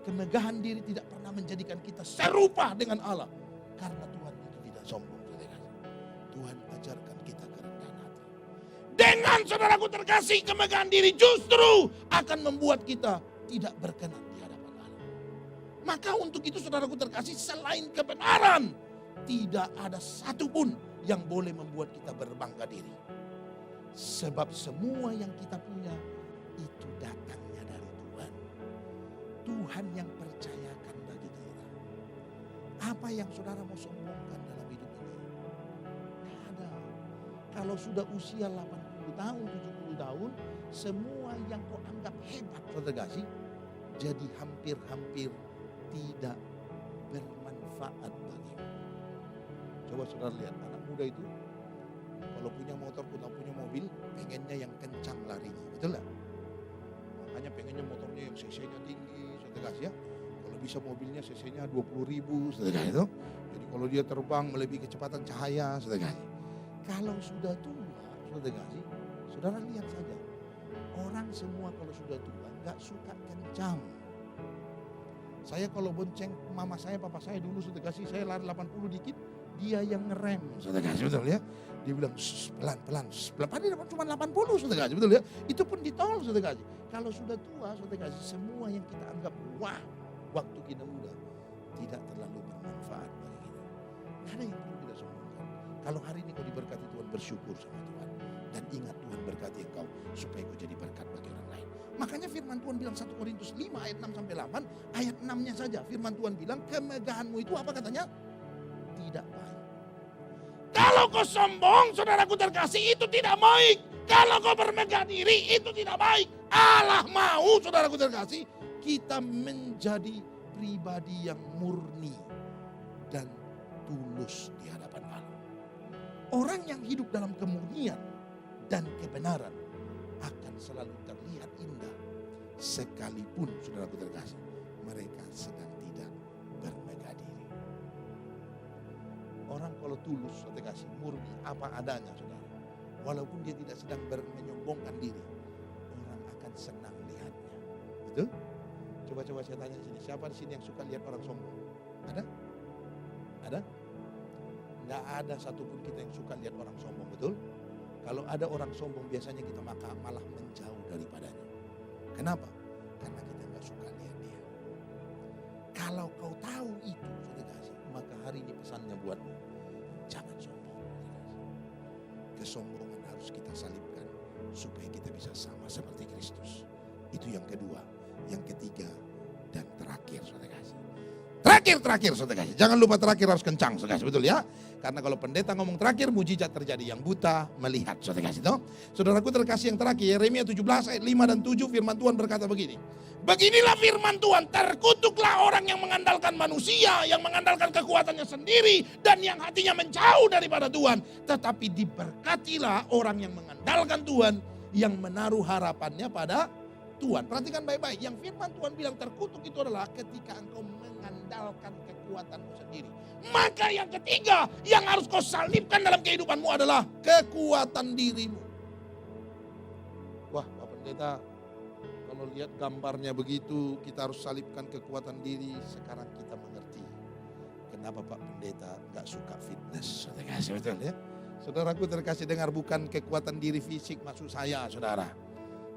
Kemegahan diri tidak pernah menjadikan kita serupa dengan Allah. Karena Tuhan itu tidak sombong. Tuhan ajarkan kita kerendahan hati. Dengan saudaraku terkasih, kemegahan diri justru akan membuat kita tidak berkenan di hadapan Allah. Maka untuk itu saudaraku terkasih, selain kebenaran, tidak ada satupun yang boleh membuat kita berbangga diri. Sebab semua yang kita punya itu datangnya dari Tuhan. Tuhan yang percayakan bagi kita. Apa yang saudara mau sombongkan dalam hidup ini? Tidak ada. Kalau sudah usia 80 tahun, 70 tahun, semua yang kau anggap hebat, saudara kasih, jadi hampir-hampir tidak bermanfaat bagimu. Coba saudara lihat anak muda itu, kalau punya motor, kalau punya mobil, pengennya yang kencang larinya, betul nggak? Makanya pengennya motornya yang cc-nya tinggi, saudara kasih ya. Kalau bisa mobilnya cc-nya 20.000, saudara kasih itu. Jadi kalau dia terbang melebihi kecepatan cahaya, saudara kasih. Kalau sudah tua, saudara kasih, saudara lihat saja. Orang semua kalau sudah tua nggak suka kencang. Saya kalau bonceng mama saya, papa saya dulu, saudara kasih, saya lari 80 dikit, dia yang ngerem, saudara kasih, betul ya. Dia bilang pelan-pelan, padahal cuma 80, saudara kasih, betul ya. Itu pun di tol, saudara kasih. Kalau sudah tua, saudara kasih, semua yang kita anggap wah waktu kita muda tidak terlalu bermanfaat bagi kita. Tidak ada yang perlu kita sombongkan. Kalau hari ini kau diberkati Tuhan, bersyukur sama Tuhan. Dan ingat Tuhan berkati engkau supaya kau jadi berkat bagi orang lain. Makanya firman Tuhan bilang 1 Korintus 5 ayat 6-8, ayat 6-nya saja firman Tuhan bilang kemegahanmu itu apa katanya? Tidak baik. Kalau kau sombong, saudaraku terkasih, itu tidak baik. Kalau kau bermegah diri, itu tidak baik. Allah mau, saudaraku terkasih, kita menjadi pribadi yang murni dan tulus di hadapan Allah. Orang yang hidup dalam kemurnian dan kebenaran akan selalu terlihat indah. Sekalipun, saudaraku terkasih, mereka sedang tidak bermegah diri. Orang kalau tulus, saudara kasih, murni, apa adanya, saudara. Walaupun dia tidak sedang menyombongkan diri, orang akan senang lihatnya. Betul? Coba-coba saya tanya di sini, siapa di sini yang suka lihat orang sombong? Ada? Ada? Nggak ada satupun kita yang suka lihat orang sombong, betul? Kalau ada orang sombong, biasanya kita malah menjauh daripadanya. Kenapa? Karena kita nggak suka lihat dia. Kalau kau tahu itu, saudara kasih, maka hari ini pesannya buatmu, jangan sombong. Kesombongan harus kita salibkan supaya kita bisa sama seperti Kristus. Itu yang kedua. Yang ketiga dan terakhir, saudara kasih. Terakhir, saudara kasih. Jangan lupa terakhir harus kencang, saudara kasih, betul ya? Karena kalau pendeta ngomong terakhir, mujizat terjadi. Yang buta melihat, saudara kasih. Saudaraku terkasih, yang terakhir, Yeremia 17 ayat 5 dan 7, firman Tuhan berkata begini. Beginilah firman Tuhan, terkutuklah orang yang mengandalkan manusia, yang mengandalkan kekuatannya sendiri, dan yang hatinya menjauh daripada Tuhan. Tetapi diberkatilah orang yang mengandalkan Tuhan, yang menaruh harapannya pada Tuhan. Perhatikan baik-baik, yang firman Tuhan bilang terkutuk itu adalah ketika engkau mengandalkan kekuatanmu sendiri. Maka yang ketiga yang harus kau salibkan dalam kehidupanmu adalah kekuatan dirimu. Wah, Pak Pendeta, kalau lihat gambarnya begitu, kita harus salibkan kekuatan diri. Sekarang kita mengerti kenapa Pak Pendeta gak suka fitness. Betul ya? Saudaraku terkasih, dengar, bukan kekuatan diri fisik maksud saya, saudara.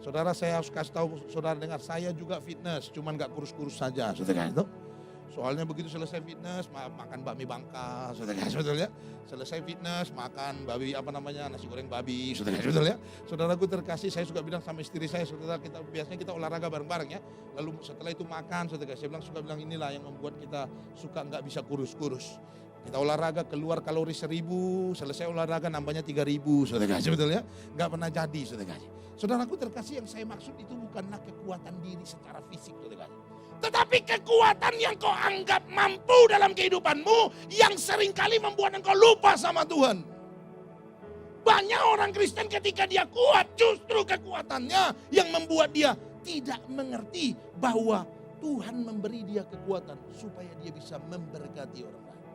Saudara, saya harus kasih tahu saudara dengar, saya juga fitness, cuman gak kurus-kurus saja, saudara itu. Soalnya begitu selesai fitness, makan bakmi Bangka, saudara, betul ya. Selesai fitness, makan babi nasi goreng babi, saudara, betul ya. Saudaraku terkasih, saya suka bilang sama istri saya, saudara, biasanya kita olahraga bareng-bareng ya. Lalu setelah itu makan, saudara, saya suka bilang inilah yang membuat kita suka nggak bisa kurus-kurus. Kita olahraga keluar kalori 1000, selesai olahraga nambahnya 3000, saudara, betul ya. Nggak pernah jadi, saudara. Saudaraku terkasih, yang saya maksud itu bukanlah kekuatan diri secara fisik, saudara. Tetapi kekuatan yang kau anggap mampu dalam kehidupanmu yang seringkali membuat engkau lupa sama Tuhan. Banyak orang Kristen ketika dia kuat, justru kekuatannya yang membuat dia tidak mengerti bahwa Tuhan memberi dia kekuatan supaya dia bisa memberkati orang lain.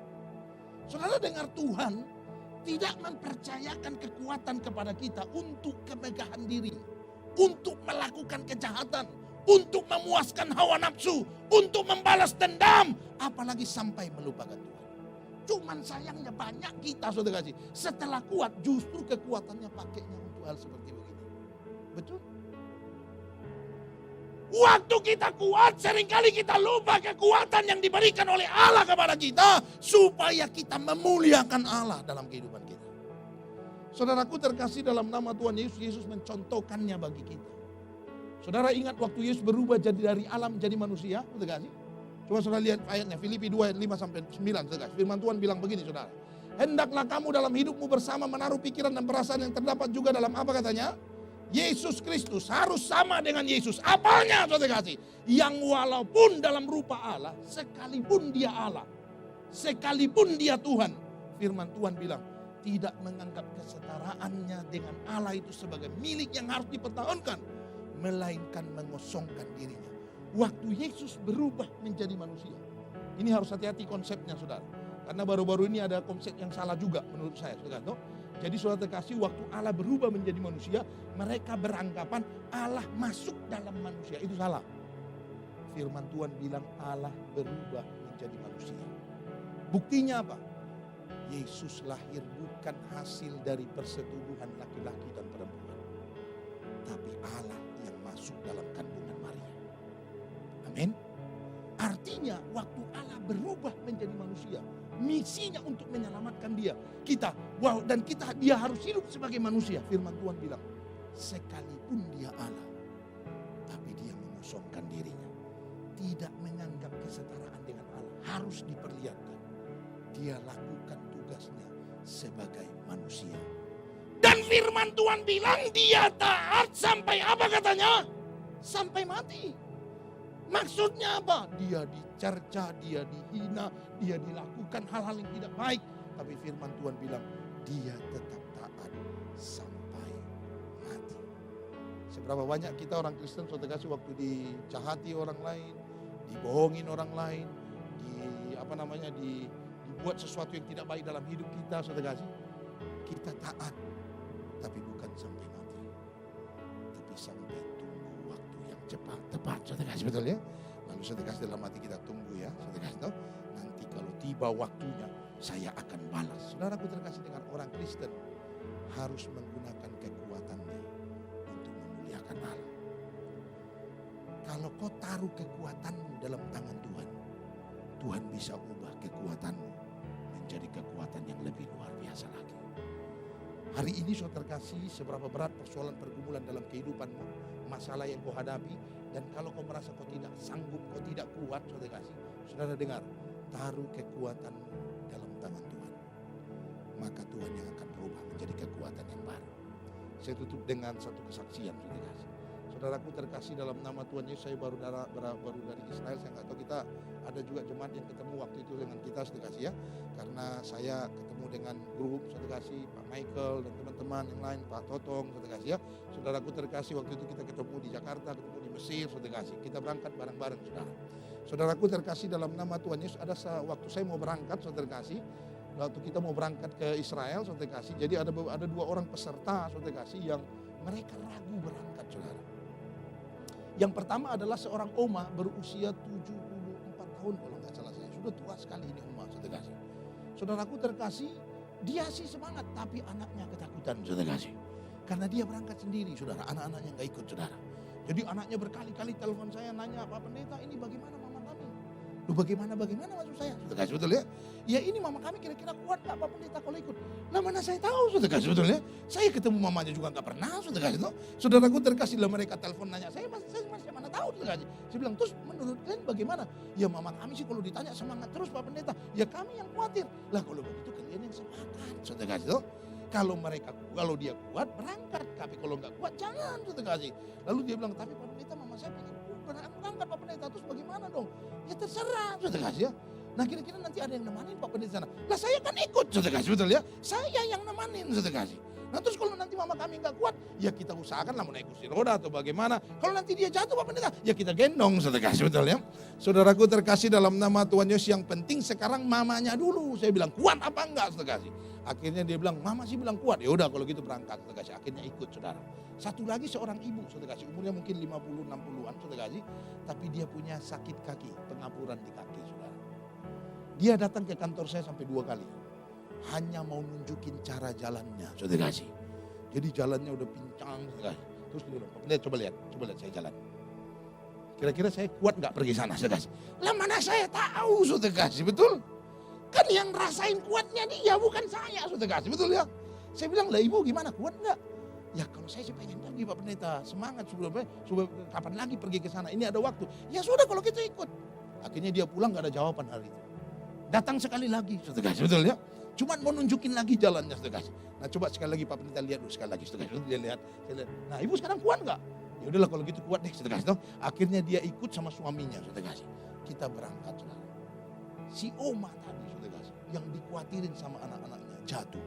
Saudara dengar, Tuhan tidak mempercayakan kekuatan kepada kita untuk kemegahan diri, untuk melakukan kejahatan, untuk memuaskan hawa nafsu, untuk membalas dendam, apalagi sampai melupakan Tuhan. Cuman sayangnya banyak kita, saudara kasih, setelah kuat justru kekuatannya pakainya untuk hal seperti begini. Betul? Waktu kita kuat, seringkali kita lupa kekuatan yang diberikan oleh Allah kepada kita, supaya kita memuliakan Allah dalam kehidupan kita. Saudaraku terkasih, dalam nama Tuhan Yesus, Yesus mencontohkannya bagi kita. Saudara ingat waktu Yesus berubah jadi dari Allah menjadi manusia, saudara kasih? Coba saudara lihat ayatnya, Filipi 2 ayat 5 sampai 9, saudara. Firman Tuhan bilang begini, saudara. Hendaklah kamu dalam hidupmu bersama menaruh pikiran dan perasaan yang terdapat juga dalam apa katanya? Yesus Kristus, harus sama dengan Yesus. Apanya, saudara kasih? Yang walaupun dalam rupa Allah, sekalipun dia Allah, sekalipun dia Tuhan, firman Tuhan bilang, tidak menganggap kesetaraannya dengan Allah itu sebagai milik yang harus dipertahankan, melainkan mengosongkan dirinya. Waktu Yesus berubah menjadi manusia. Ini harus hati-hati konsepnya, saudara. Karena baru-baru ini ada konsep yang salah juga menurut saya, saudara. Jadi saudara terkasih, waktu Allah berubah menjadi manusia, mereka beranggapan Allah masuk dalam manusia. Itu salah. Firman Tuhan bilang Allah berubah menjadi manusia. Buktinya apa? Yesus lahir bukan hasil dari persetubuhan laki-laki dan perempuan, tapi Allah yang masuk dalam kandungan Maria. Amin. Artinya waktu Allah berubah menjadi manusia, misinya untuk menyelamatkan dia. Dia harus hidup sebagai manusia. Firman Tuhan bilang, sekalipun dia Allah, tapi dia mengosongkan dirinya. Tidak menganggap kesetaraan dengan Allah, harus diperlihatkan. Dia lakukan tugasnya sebagai manusia. Dan firman Tuhan bilang dia taat sampai apa katanya? Sampai mati. Maksudnya apa? Dia dicerca, dia dihina, dia dilakukan hal-hal yang tidak baik. Tapi firman Tuhan bilang dia tetap taat sampai mati. Seberapa banyak kita orang Kristen saudara kasih waktu dicahati orang lain, dibohongin orang lain, dibuat sesuatu yang tidak baik dalam hidup kita, saudara kasih. Kita taat, tapi bukan sampai mati, tapi sampai tunggu waktu yang tepat, saudara kasih, betul ya? Lalu saudara kasih dalam hati kita tunggu ya, saudara kasih tahu. Nanti kalau tiba waktunya, saya akan balas. Saudaraku terkasih, dengan orang Kristen harus menggunakan kekuatannya untuk memuliakan Allah. Kalau kau taruh kekuatanmu dalam tangan Tuhan, Tuhan bisa ubah kekuatanmu menjadi kekuatan yang lebih luar biasa lagi. Hari ini saudara kasih, seberapa berat persoalan pergumulan dalam kehidupanmu, masalah yang kau hadapi, dan kalau kau merasa kau tidak sanggup, kau tidak kuat, saudara kasih, saudara dengar, taruh kekuatanmu dalam tangan Tuhan. Maka Tuhan yang akan berubah menjadi kekuatan yang baru. Saya tutup dengan satu kesaksian, saudara kasih. Saudaraku terkasih, dalam nama Tuhan Yesus, saya baru dari Israel. Saya nggak tahu, kita ada juga jemaat yang ketemu waktu itu dengan kita, saudara kasih ya. Karena saya ketemu dengan grup, saudara kasih, Pak Michael dan teman-teman yang lain, Pak Totong, saudara kasih ya. Saudaraku terkasih, waktu itu kita ketemu di Jakarta, ketemu di Mesir, saudara kasih. Kita berangkat bareng-bareng, saudara. Saudaraku terkasih, dalam nama Tuhan Yesus, ada waktu saya mau berangkat, saudara kasih. Waktu kita mau berangkat ke Israel, saudara kasih. Jadi ada dua orang peserta, saudara kasih, yang mereka ragu berangkat, saudara. Yang pertama adalah seorang oma berusia 74 tahun kalau nggak salah saya. Sudah tua sekali ini oma, saudara kasih. Saudaraku terkasih, dia sih semangat tapi anaknya ketakutan, saudara kasih. Karena dia berangkat sendiri, saudara. Anak-anaknya nggak ikut, saudara. Jadi anaknya berkali-kali telepon saya nanya, Pak Pendeta, ini bagaimana mama kami? Loh bagaimana maksud saya? Saudara kasih, betul ya? Ya ini mama kami kira-kira kuat nggak Pak Pendeta kalau ikut? Lah mana saya tahu, saudara kasih, betul ya? Saya ketemu mamanya juga nggak pernah, saudara kasih. Saudaraku terkasih, lah mereka telepon nanya, saya masih mana tahu, saudara kasih. Saya bilang, terus menurut kalian bagaimana? Ya mama kami sih kalau ditanya semangat terus Pak Pendeta. Ya kami yang khawatir. Lah kalau begitu kalian yang semangat, saudara kasih. Kalau dia kuat berangkat, tapi kalau nggak kuat jangan, saudara kasih. Lalu dia bilang, tapi Pak Pendeta mama saya pengen berangkat Pak Pendeta, terus bagaimana dong? Ya terserah, saudara kasih ya. Nah kira-kira nanti ada yang nemanin Pak Pendeta sana. Lah saya kan ikut, saudara kasih, betul ya? Saya yang nemanin, saudara kasih. Nah terus kalau nanti mama kami nggak kuat, ya kita usahakan lah mau naik kursi roda atau bagaimana. Kalau nanti dia jatuh Pak Pendeta, ya kita gendong, saudara kasih, betul ya? Saudaraku terkasih, dalam nama Tuhan Yesus, yang penting sekarang mamanya dulu. Saya bilang, kuat apa enggak, saudara kasih? Akhirnya dia bilang, mama sih bilang kuat. Ya udah kalau gitu berangkat, saudara kasih. Akhirnya ikut, saudara. Satu lagi seorang ibu, saudara kasih, umurnya mungkin 50-60an, saudara kasih, tapi dia punya sakit kaki, pengapuran di kaki, saudara. Dia datang ke kantor saya sampai 2 kali. Hanya mau nunjukin cara jalannya, saudara kasih. Jadi jalannya udah pincang, saudara kasih. Terus dia bilang, Pak Pendeta coba lihat saya jalan. Kira-kira saya kuat nggak pergi sana, saudara kasih? Lah mana saya tahu, saudara kasih, betul? Kan yang rasain kuatnya dia, bukan saya, saudara kasih, betul ya? Saya bilang, lah ibu gimana, kuat nggak? Ya kalau saya sih pengen pergi Pak Pendeta, semangat sudah kapan lagi pergi ke sana, ini ada waktu. Ya sudah kalau kita ikut. Akhirnya dia pulang gak ada jawaban hari itu. Datang sekali lagi, saudara kasih, betul ya. Cuman mau nunjukin lagi jalannya, saudara kasih. Nah coba sekali lagi Pak Pendeta lihat dulu sekali lagi, saudara kasih. Dia lihat, saya lihat. Nah ibu sekarang kuat gak? Ya udahlah kalau gitu kuat deh, saudara kasih. Akhirnya dia ikut sama suaminya, saudara kasih. Kita berangkat, saudara. Si Oma tadi, saudara kasih, yang dikhawatirin sama anak-anaknya jatuh.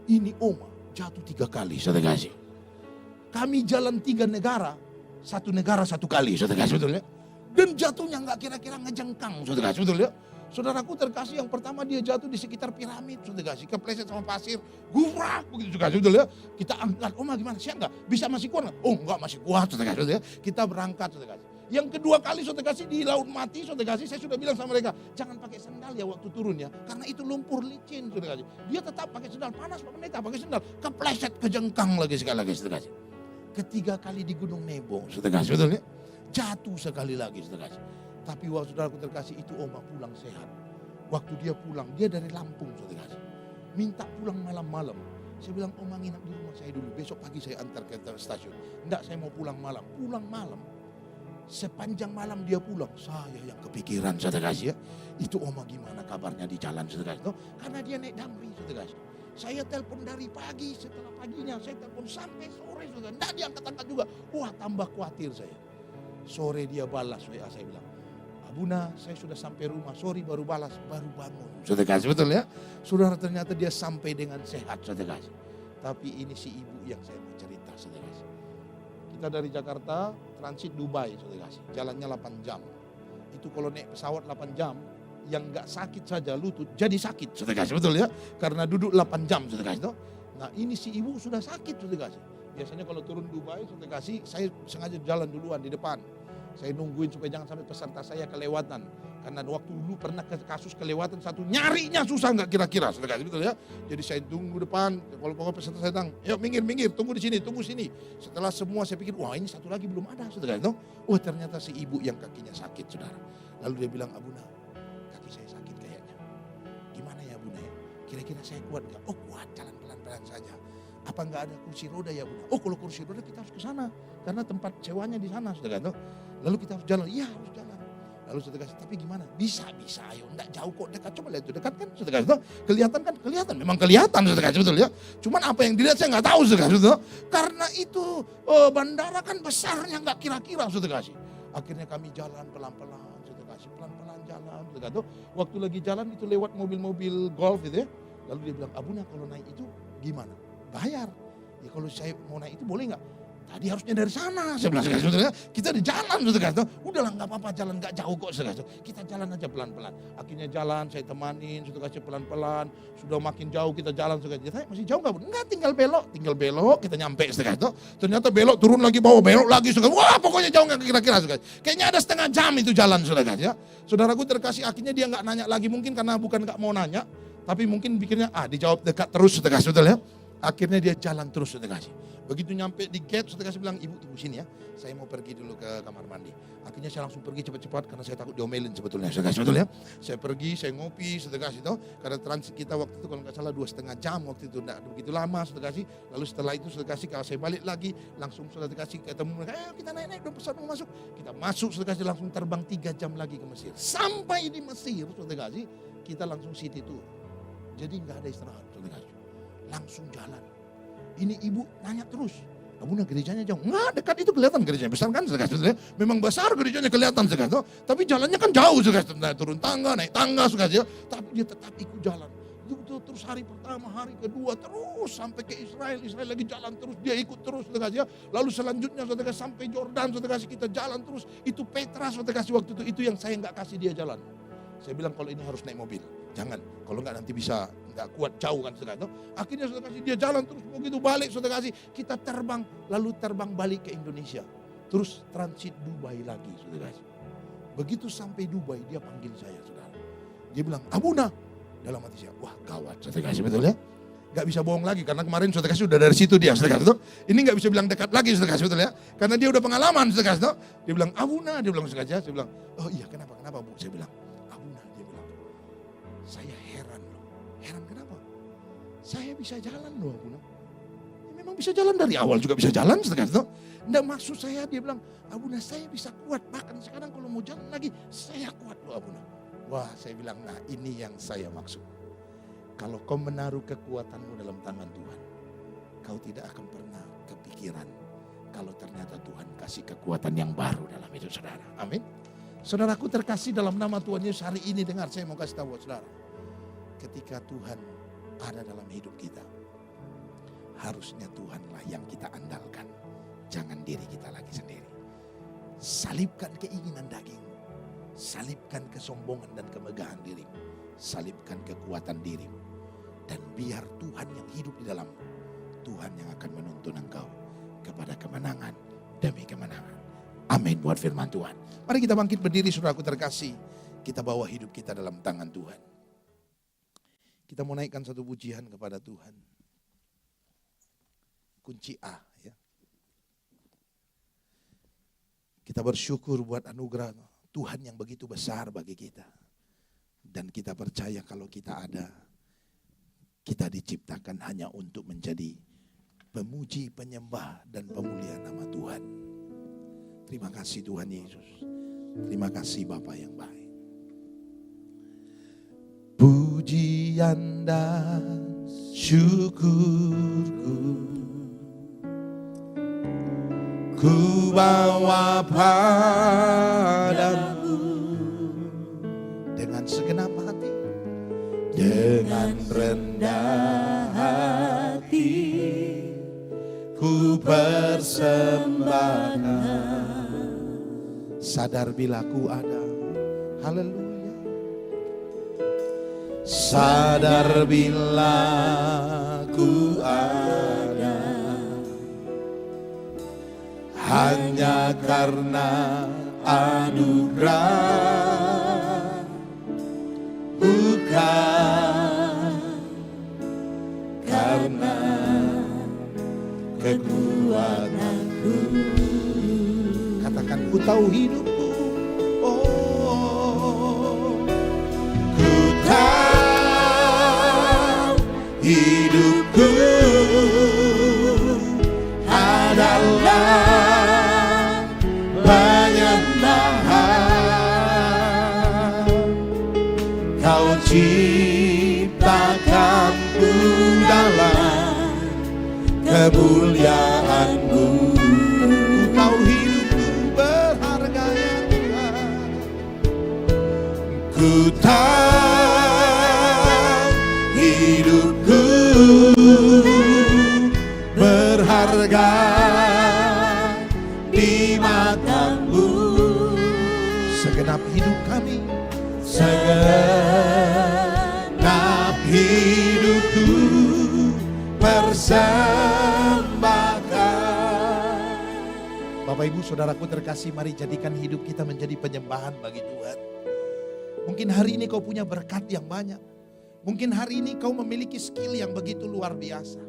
Ini Oma jatuh 3 kali, saudara kasih. Kami jalan 3 negara, 1 negara 1 kali, saudara kasih, betul ya. Dan jatuhnya nggak kira-kira ngejengkang, saudara kasih, betul ya. Saudaraku terkasih, yang pertama dia jatuh di sekitar piramid, saudara kasih, kepleset sama pasir, gubrak begitu, saudara kasih, betul ya. Kita angkat, Oma gimana, siap nggak? Bisa masih kuat nggak? Oh nggak, masih kuat, saudara kasih, betul ya. Kita berangkat, saudara kasih. Yang kedua kali, saudara kasih, di laut mati, saudara kasih, saya sudah bilang sama mereka, jangan pakai sandal ya waktu turun ya, karena itu lumpur licin, saudara kasih. Dia tetap pakai sandal, panas Pak Pendeta, pakai sandal, kepleset, kejengkang lagi sekali lagi, saudara kasih. Ketiga kali di Gunung Nebo, saudara kasih, betul ya. Jatuh sekali lagi, saudara kasih. Tapi waktu saudaraku terkasih itu Oma pulang sehat. Waktu dia pulang, dia dari Lampung, saudara kasih. Minta pulang malam-malam. Saya bilang, Oma nginap di rumah saya dulu, besok pagi saya antar ke stasiun. Enggak, saya mau pulang malam. Pulang malam. Sepanjang malam dia pulang, saya yang kepikiran, saudara kasih ya. Itu Oma gimana kabarnya di jalan, saudara kasih. Karena dia naik Damri, saudara kasih. Saya telepon dari pagi, setelah paginya saya telepon sampai sore, saudara. Enggak diangkat-angkat juga. Wah, tambah khawatir saya. Sore dia balas WA, saya bilang, Abuna, saya sudah sampai rumah, sorry baru balas, baru bangun. Saudara kasih, betul ya. Saudara, ternyata dia sampai dengan sehat, saudara kasih. Tapi ini si ibu yang saya mau cerita, saudara kasih. Kita dari Jakarta transit Dubai, saudara kasih. Jalannya 8 jam. Itu kalau naik pesawat 8 jam, yang gak sakit saja lutut jadi sakit, saudara kasih, betul ya. Karena duduk 8 jam, saudara kasih. Nah ini si ibu sudah sakit, saudara kasih. Biasanya kalau turun Dubai, saudara kasih, saya sengaja jalan duluan di depan. Saya nungguin supaya jangan sampai peserta saya kelewatan. Karena waktu dulu pernah kasus kelewatan satu, nyarinya susah nggak kira-kira, saudara kasih, betul ya. Jadi saya tunggu depan, kalau peserta saya datang, yuk minggir, tunggu di sini, tunggu sini. Setelah semua saya pikir, wah ini satu lagi belum ada, saudara kasih. Wah ternyata si ibu yang kakinya sakit, saudara. Lalu dia bilang, Abuna, kaki saya sakit kayaknya. Gimana ya Abuna ya? Kira-kira saya kuat nggak? Oh kuat, jalan pelan-pelan saja. Apa nggak ada kursi roda ya Bunda? Oh kalau kursi roda kita harus ke sana. Karena tempat sewanya di sana, saudara kasih. Lalu kita harus jalan, iya harus jalan. Lalu saudara kasih, tapi gimana? Bisa, ayo, enggak jauh kok, dekat. Coba lihat itu dekat kan, saudara kasih. Kelihatan kan? Kelihatan, memang kelihatan, saudara kasih, betul ya. Cuman apa yang dilihat saya nggak tahu, saudara kasih. Karena itu bandara kan besarnya nggak kira-kira, saudara kasih. Akhirnya kami jalan pelan-pelan, saudara kasih, pelan-pelan jalan, saudara kasih. Waktu lagi jalan itu lewat mobil-mobil golf itu ya. Lalu dia bilang, Abuna kalau naik itu gimana? Bayar. Ya kalau saya mau naik itu boleh nggak? Tadi harusnya dari sana, saya bilang, saudara, kita di jalan, saudara. Udahlah nggak apa-apa, jalan nggak jauh kok, saudara. Kita jalan aja pelan-pelan. Akhirnya jalan, saya temanin, saudara, pelan-pelan. Sudah makin jauh kita jalan, saudara. Dia masih jauh nggak? Enggak, tinggal belok, kita nyampe, saudara. Ternyata belok, turun lagi bawah, belok lagi, saudara. Wah, pokoknya jauh nggak kira-kira, saudara. Kayaknya ada setengah jam itu jalan, saudara. Ya. Saudaraku terkasih, akhirnya dia nggak nanya lagi, mungkin karena bukan nggak mau nanya, tapi mungkin pikirnya, dijawab dekat terus, saudara, saudara. Akhirnya dia jalan terus, saudara kasih. Begitu nyampe di gate, saudara kasih bilang, Ibu tunggu sini ya. Saya mau pergi dulu ke kamar mandi. Akhirnya saya langsung pergi cepat-cepat karena saya takut diomelin sebetulnya, saudara kasih, betul ya. Saya pergi, saya ngopi, saudara kasih, karena transit kita waktu itu kalau nggak salah 2,5 jam waktu itu, nggak begitu lama, saudara kasih. Lalu setelah itu, saudara kasih, kalau saya balik lagi, langsung saudara kasih ketemu mereka, ayo kita naik, udah pesan mau masuk. Kita masuk, saudara kasih, langsung terbang 3 jam lagi ke Mesir. Sampai di Mesir, saudara kasih, kita langsung city tour. Jadi nggak ada istirahat, saudara kasih. Langsung jalan. Ini ibu nanya terus, Abuna gerejanya jauh? Nggak, dekat itu kelihatan gerejanya besar kan, saudara. Memang besar gerejanya kelihatan, saudara. Tapi jalannya kan jauh, saudara. Turun tangga, naik tangga, saudara. Tapi dia tetap ikut jalan. Itu terus hari pertama, hari kedua, terus sampai ke Israel. Israel lagi jalan terus, dia ikut terus, saudara. Lalu selanjutnya, saudara, sampai Jordan, saudara, kita jalan terus. Itu Petra, saudara, waktu itu yang saya nggak kasih dia jalan. Saya bilang kalau ini harus naik mobil. Jangan, kalau nggak nanti bisa nggak kuat jauh kan, saudara. Akhirnya saudara kasih dia jalan terus, begitu balik saudara kasih kita terbang, lalu terbang balik ke Indonesia, terus transit Dubai lagi, saudara kasih. Begitu sampai Dubai dia panggil saya, saudara. Dia bilang, Abuna, dalam hati saya, wah gawat, saudara kasih, betul ya. Gak bisa bohong lagi karena kemarin saudara kasih udah dari situ dia, saudara kasih. Ini gak bisa bilang dekat lagi, saudara kasih, betul ya. Karena dia udah pengalaman, saudara kasih. Dia bilang, Abuna, dia bilang, saudara kasih. Saya bilang, oh iya, kenapa Bu? Saya bilang, saya heran loh. Heran kenapa? Saya bisa jalan loh, Abuna. memang bisa jalan dari awal juga bisa jalan sekarang. Enggak maksud saya, dia bilang, Abuna saya bisa kuat, bahkan sekarang kalau mau jalan lagi saya kuat loh Abuna. Wah saya bilang, nah ini yang saya maksud. Kalau kau menaruh kekuatanmu dalam tangan Tuhan, kau tidak akan pernah kepikiran kalau ternyata Tuhan kasih kekuatan yang baru dalam hidup saudara. Amin. Saudaraku terkasih dalam nama Tuhan Yesus, hari ini dengar saya mau kasih tahu buat saudara. Ketika Tuhan ada dalam hidup kita, harusnya Tuhanlah yang kita andalkan. Jangan diri kita lagi sendiri. Salibkan keinginan dagingmu. Salibkan kesombongan dan kemegahan dirimu. Salibkan kekuatan dirimu. Dan biar Tuhan yang hidup di dalammu. Tuhan yang akan menuntun engkau kepada kemenangan demi kemenangan. Amin buat firman Tuhan. Mari kita bangkit berdiri saudaraku terkasih. Kita bawa hidup kita dalam tangan Tuhan. Kita mau naikkan satu pujian kepada Tuhan. Kunci A ya. Kita bersyukur buat anugerah Tuhan yang begitu besar bagi kita. Dan kita percaya kalau kita ada, kita diciptakan hanya untuk menjadi pemuji, penyembah, dan pemulia nama Tuhan. Terima kasih Tuhan Yesus. Terima kasih Bapa yang baik. Pujian dan syukurku ku bawa padamu dengan segenap hati, dengan rendah hati ku persembahkan. Sadar bila ku ada, haleluya. Sadar bila ku ada, hanya karena anugerah, bukan karena kekuatanku. Katakan, ku tahu hidupku, oh, ku tahu hidupku adalah penyembahan. Kau ciptakanku dalam kemuliaan-Mu. Ku tahu hidupku berharga ya Tuhan. Ku tahu hidupku berharga di mata-Mu. Segenap hidup kami, segenap hidupku persembahkan. Bapak Ibu Saudaraku terkasih, mari jadikan hidup kita menjadi penyembahan bagi Tuhan. Mungkin hari ini kau punya berkat yang banyak. Mungkin hari ini kau memiliki skill yang begitu luar biasa.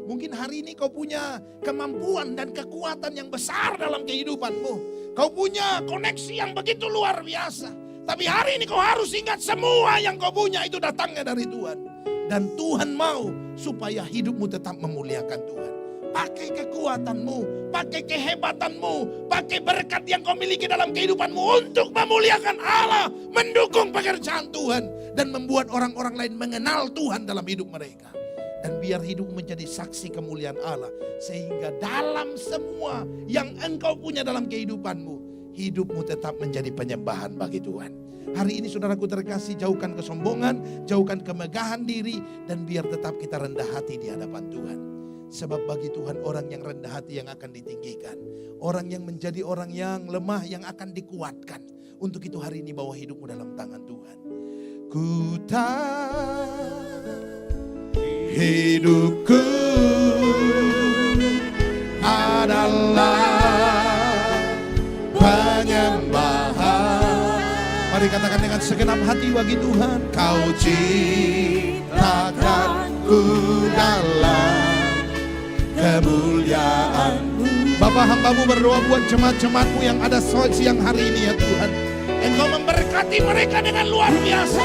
Mungkin hari ini kau punya kemampuan dan kekuatan yang besar dalam kehidupanmu. Kau punya koneksi yang begitu luar biasa. Tapi hari ini kau harus ingat semua yang kau punya itu datangnya dari Tuhan. Dan Tuhan mau supaya hidupmu tetap memuliakan Tuhan. Pakai kekuatanmu, pakai kehebatanmu, pakai berkat yang kau miliki dalam kehidupanmu untuk memuliakan Allah, mendukung pekerjaan Tuhan, dan membuat orang-orang lain mengenal Tuhan dalam hidup mereka. Dan biar hidupmu menjadi saksi kemuliaan Allah, sehingga dalam semua yang engkau punya dalam kehidupanmu, hidupmu tetap menjadi penyembahan bagi Tuhan. Hari ini saudaraku terkasih, jauhkan kesombongan, jauhkan kemegahan diri, dan biar tetap kita rendah hati di hadapan Tuhan. Sebab bagi Tuhan orang yang rendah hati yang akan ditinggikan. Orang yang menjadi orang yang lemah yang akan dikuatkan. Untuk itu hari ini bawa hidupmu dalam tangan Tuhan. Ku tahu hidupku adalah penyembahan. Mari katakan dengan segenap hati bagi Tuhan. Kau ciptakanku dalam kemuliaan-Mu. Bapa, hamba-Mu berdoa buat jemaat-jemaat-Mu yang ada siang hari ini ya Tuhan. Engkau memberkati mereka dengan luar biasa.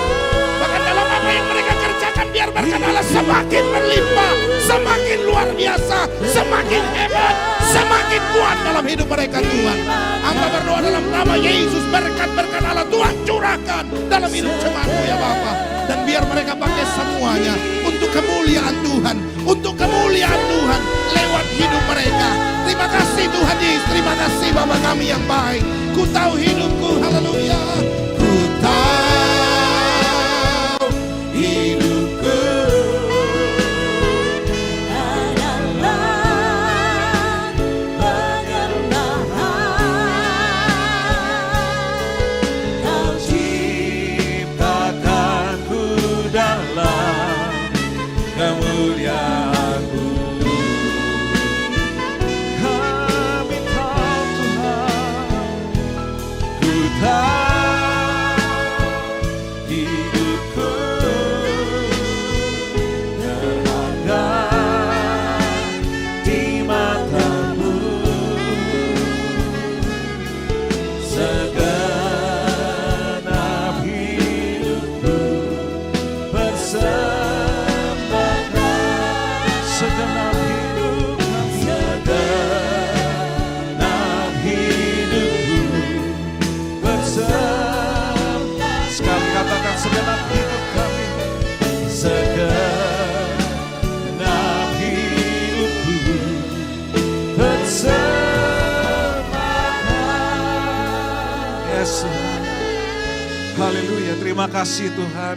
Bahkan dalam apa yang mereka kerjakan Katakan biar berkat Allah semakin berlimpah, semakin luar biasa, semakin hebat, semakin kuat dalam hidup mereka Tuhan. Hamba berdoa dalam nama Yesus, berkat-berkat Allah Tuhan curahkan dalam hidup jemaat-Mu ya Bapa. Dan biar mereka pakai semuanya untuk kemuliaan Tuhan, untuk kemuliaan Tuhan lewat hidup mereka. Terima kasih Tuhan Yesus, terima kasih Bapa kami yang baik. Ku tahu hidupku, haleluya. Ku tahu hidupku adalah penyembahan. Kau Ciptakanku dalam kemuliaan-Mu. Kami tahu Tuhan, ku tahu hidupku berharga di mata-Mu. Segenap hidupku persembahkan, segenap hidup kami, segenap hidupku persembahkan. Sekali katakan segenap hidup kami, segenap hidupku persembahkan. Yes, Tuhan. Haleluya, terima kasih Tuhan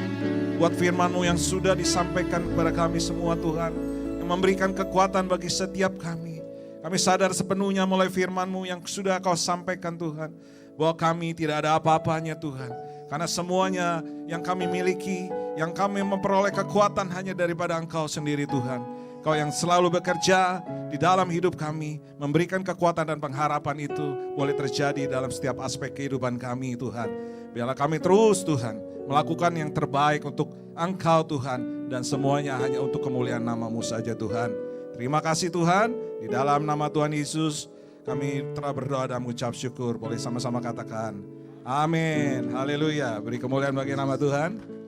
buat firman-Mu yang sudah disampaikan kepada kami semua Tuhan, yang memberikan kekuatan bagi setiap kami. Kami sadar sepenuhnya mulai firman-Mu yang sudah Kau sampaikan Tuhan, bahwa kami tidak ada apa-apanya Tuhan, karena semuanya yang kami miliki, yang kami memperoleh kekuatan hanya daripada Engkau sendiri Tuhan. Kau yang selalu bekerja di dalam hidup kami, memberikan kekuatan dan pengharapan itu boleh terjadi dalam setiap aspek kehidupan kami Tuhan. Biarlah kami terus Tuhan melakukan yang terbaik untuk Engkau Tuhan, dan semuanya hanya untuk kemuliaan nama-Mu saja Tuhan. Terima kasih Tuhan, di dalam nama Tuhan Yesus kami telah berdoa dan mengucap syukur. Boleh sama-sama katakan amin, haleluya. Beri kemuliaan bagi nama Tuhan.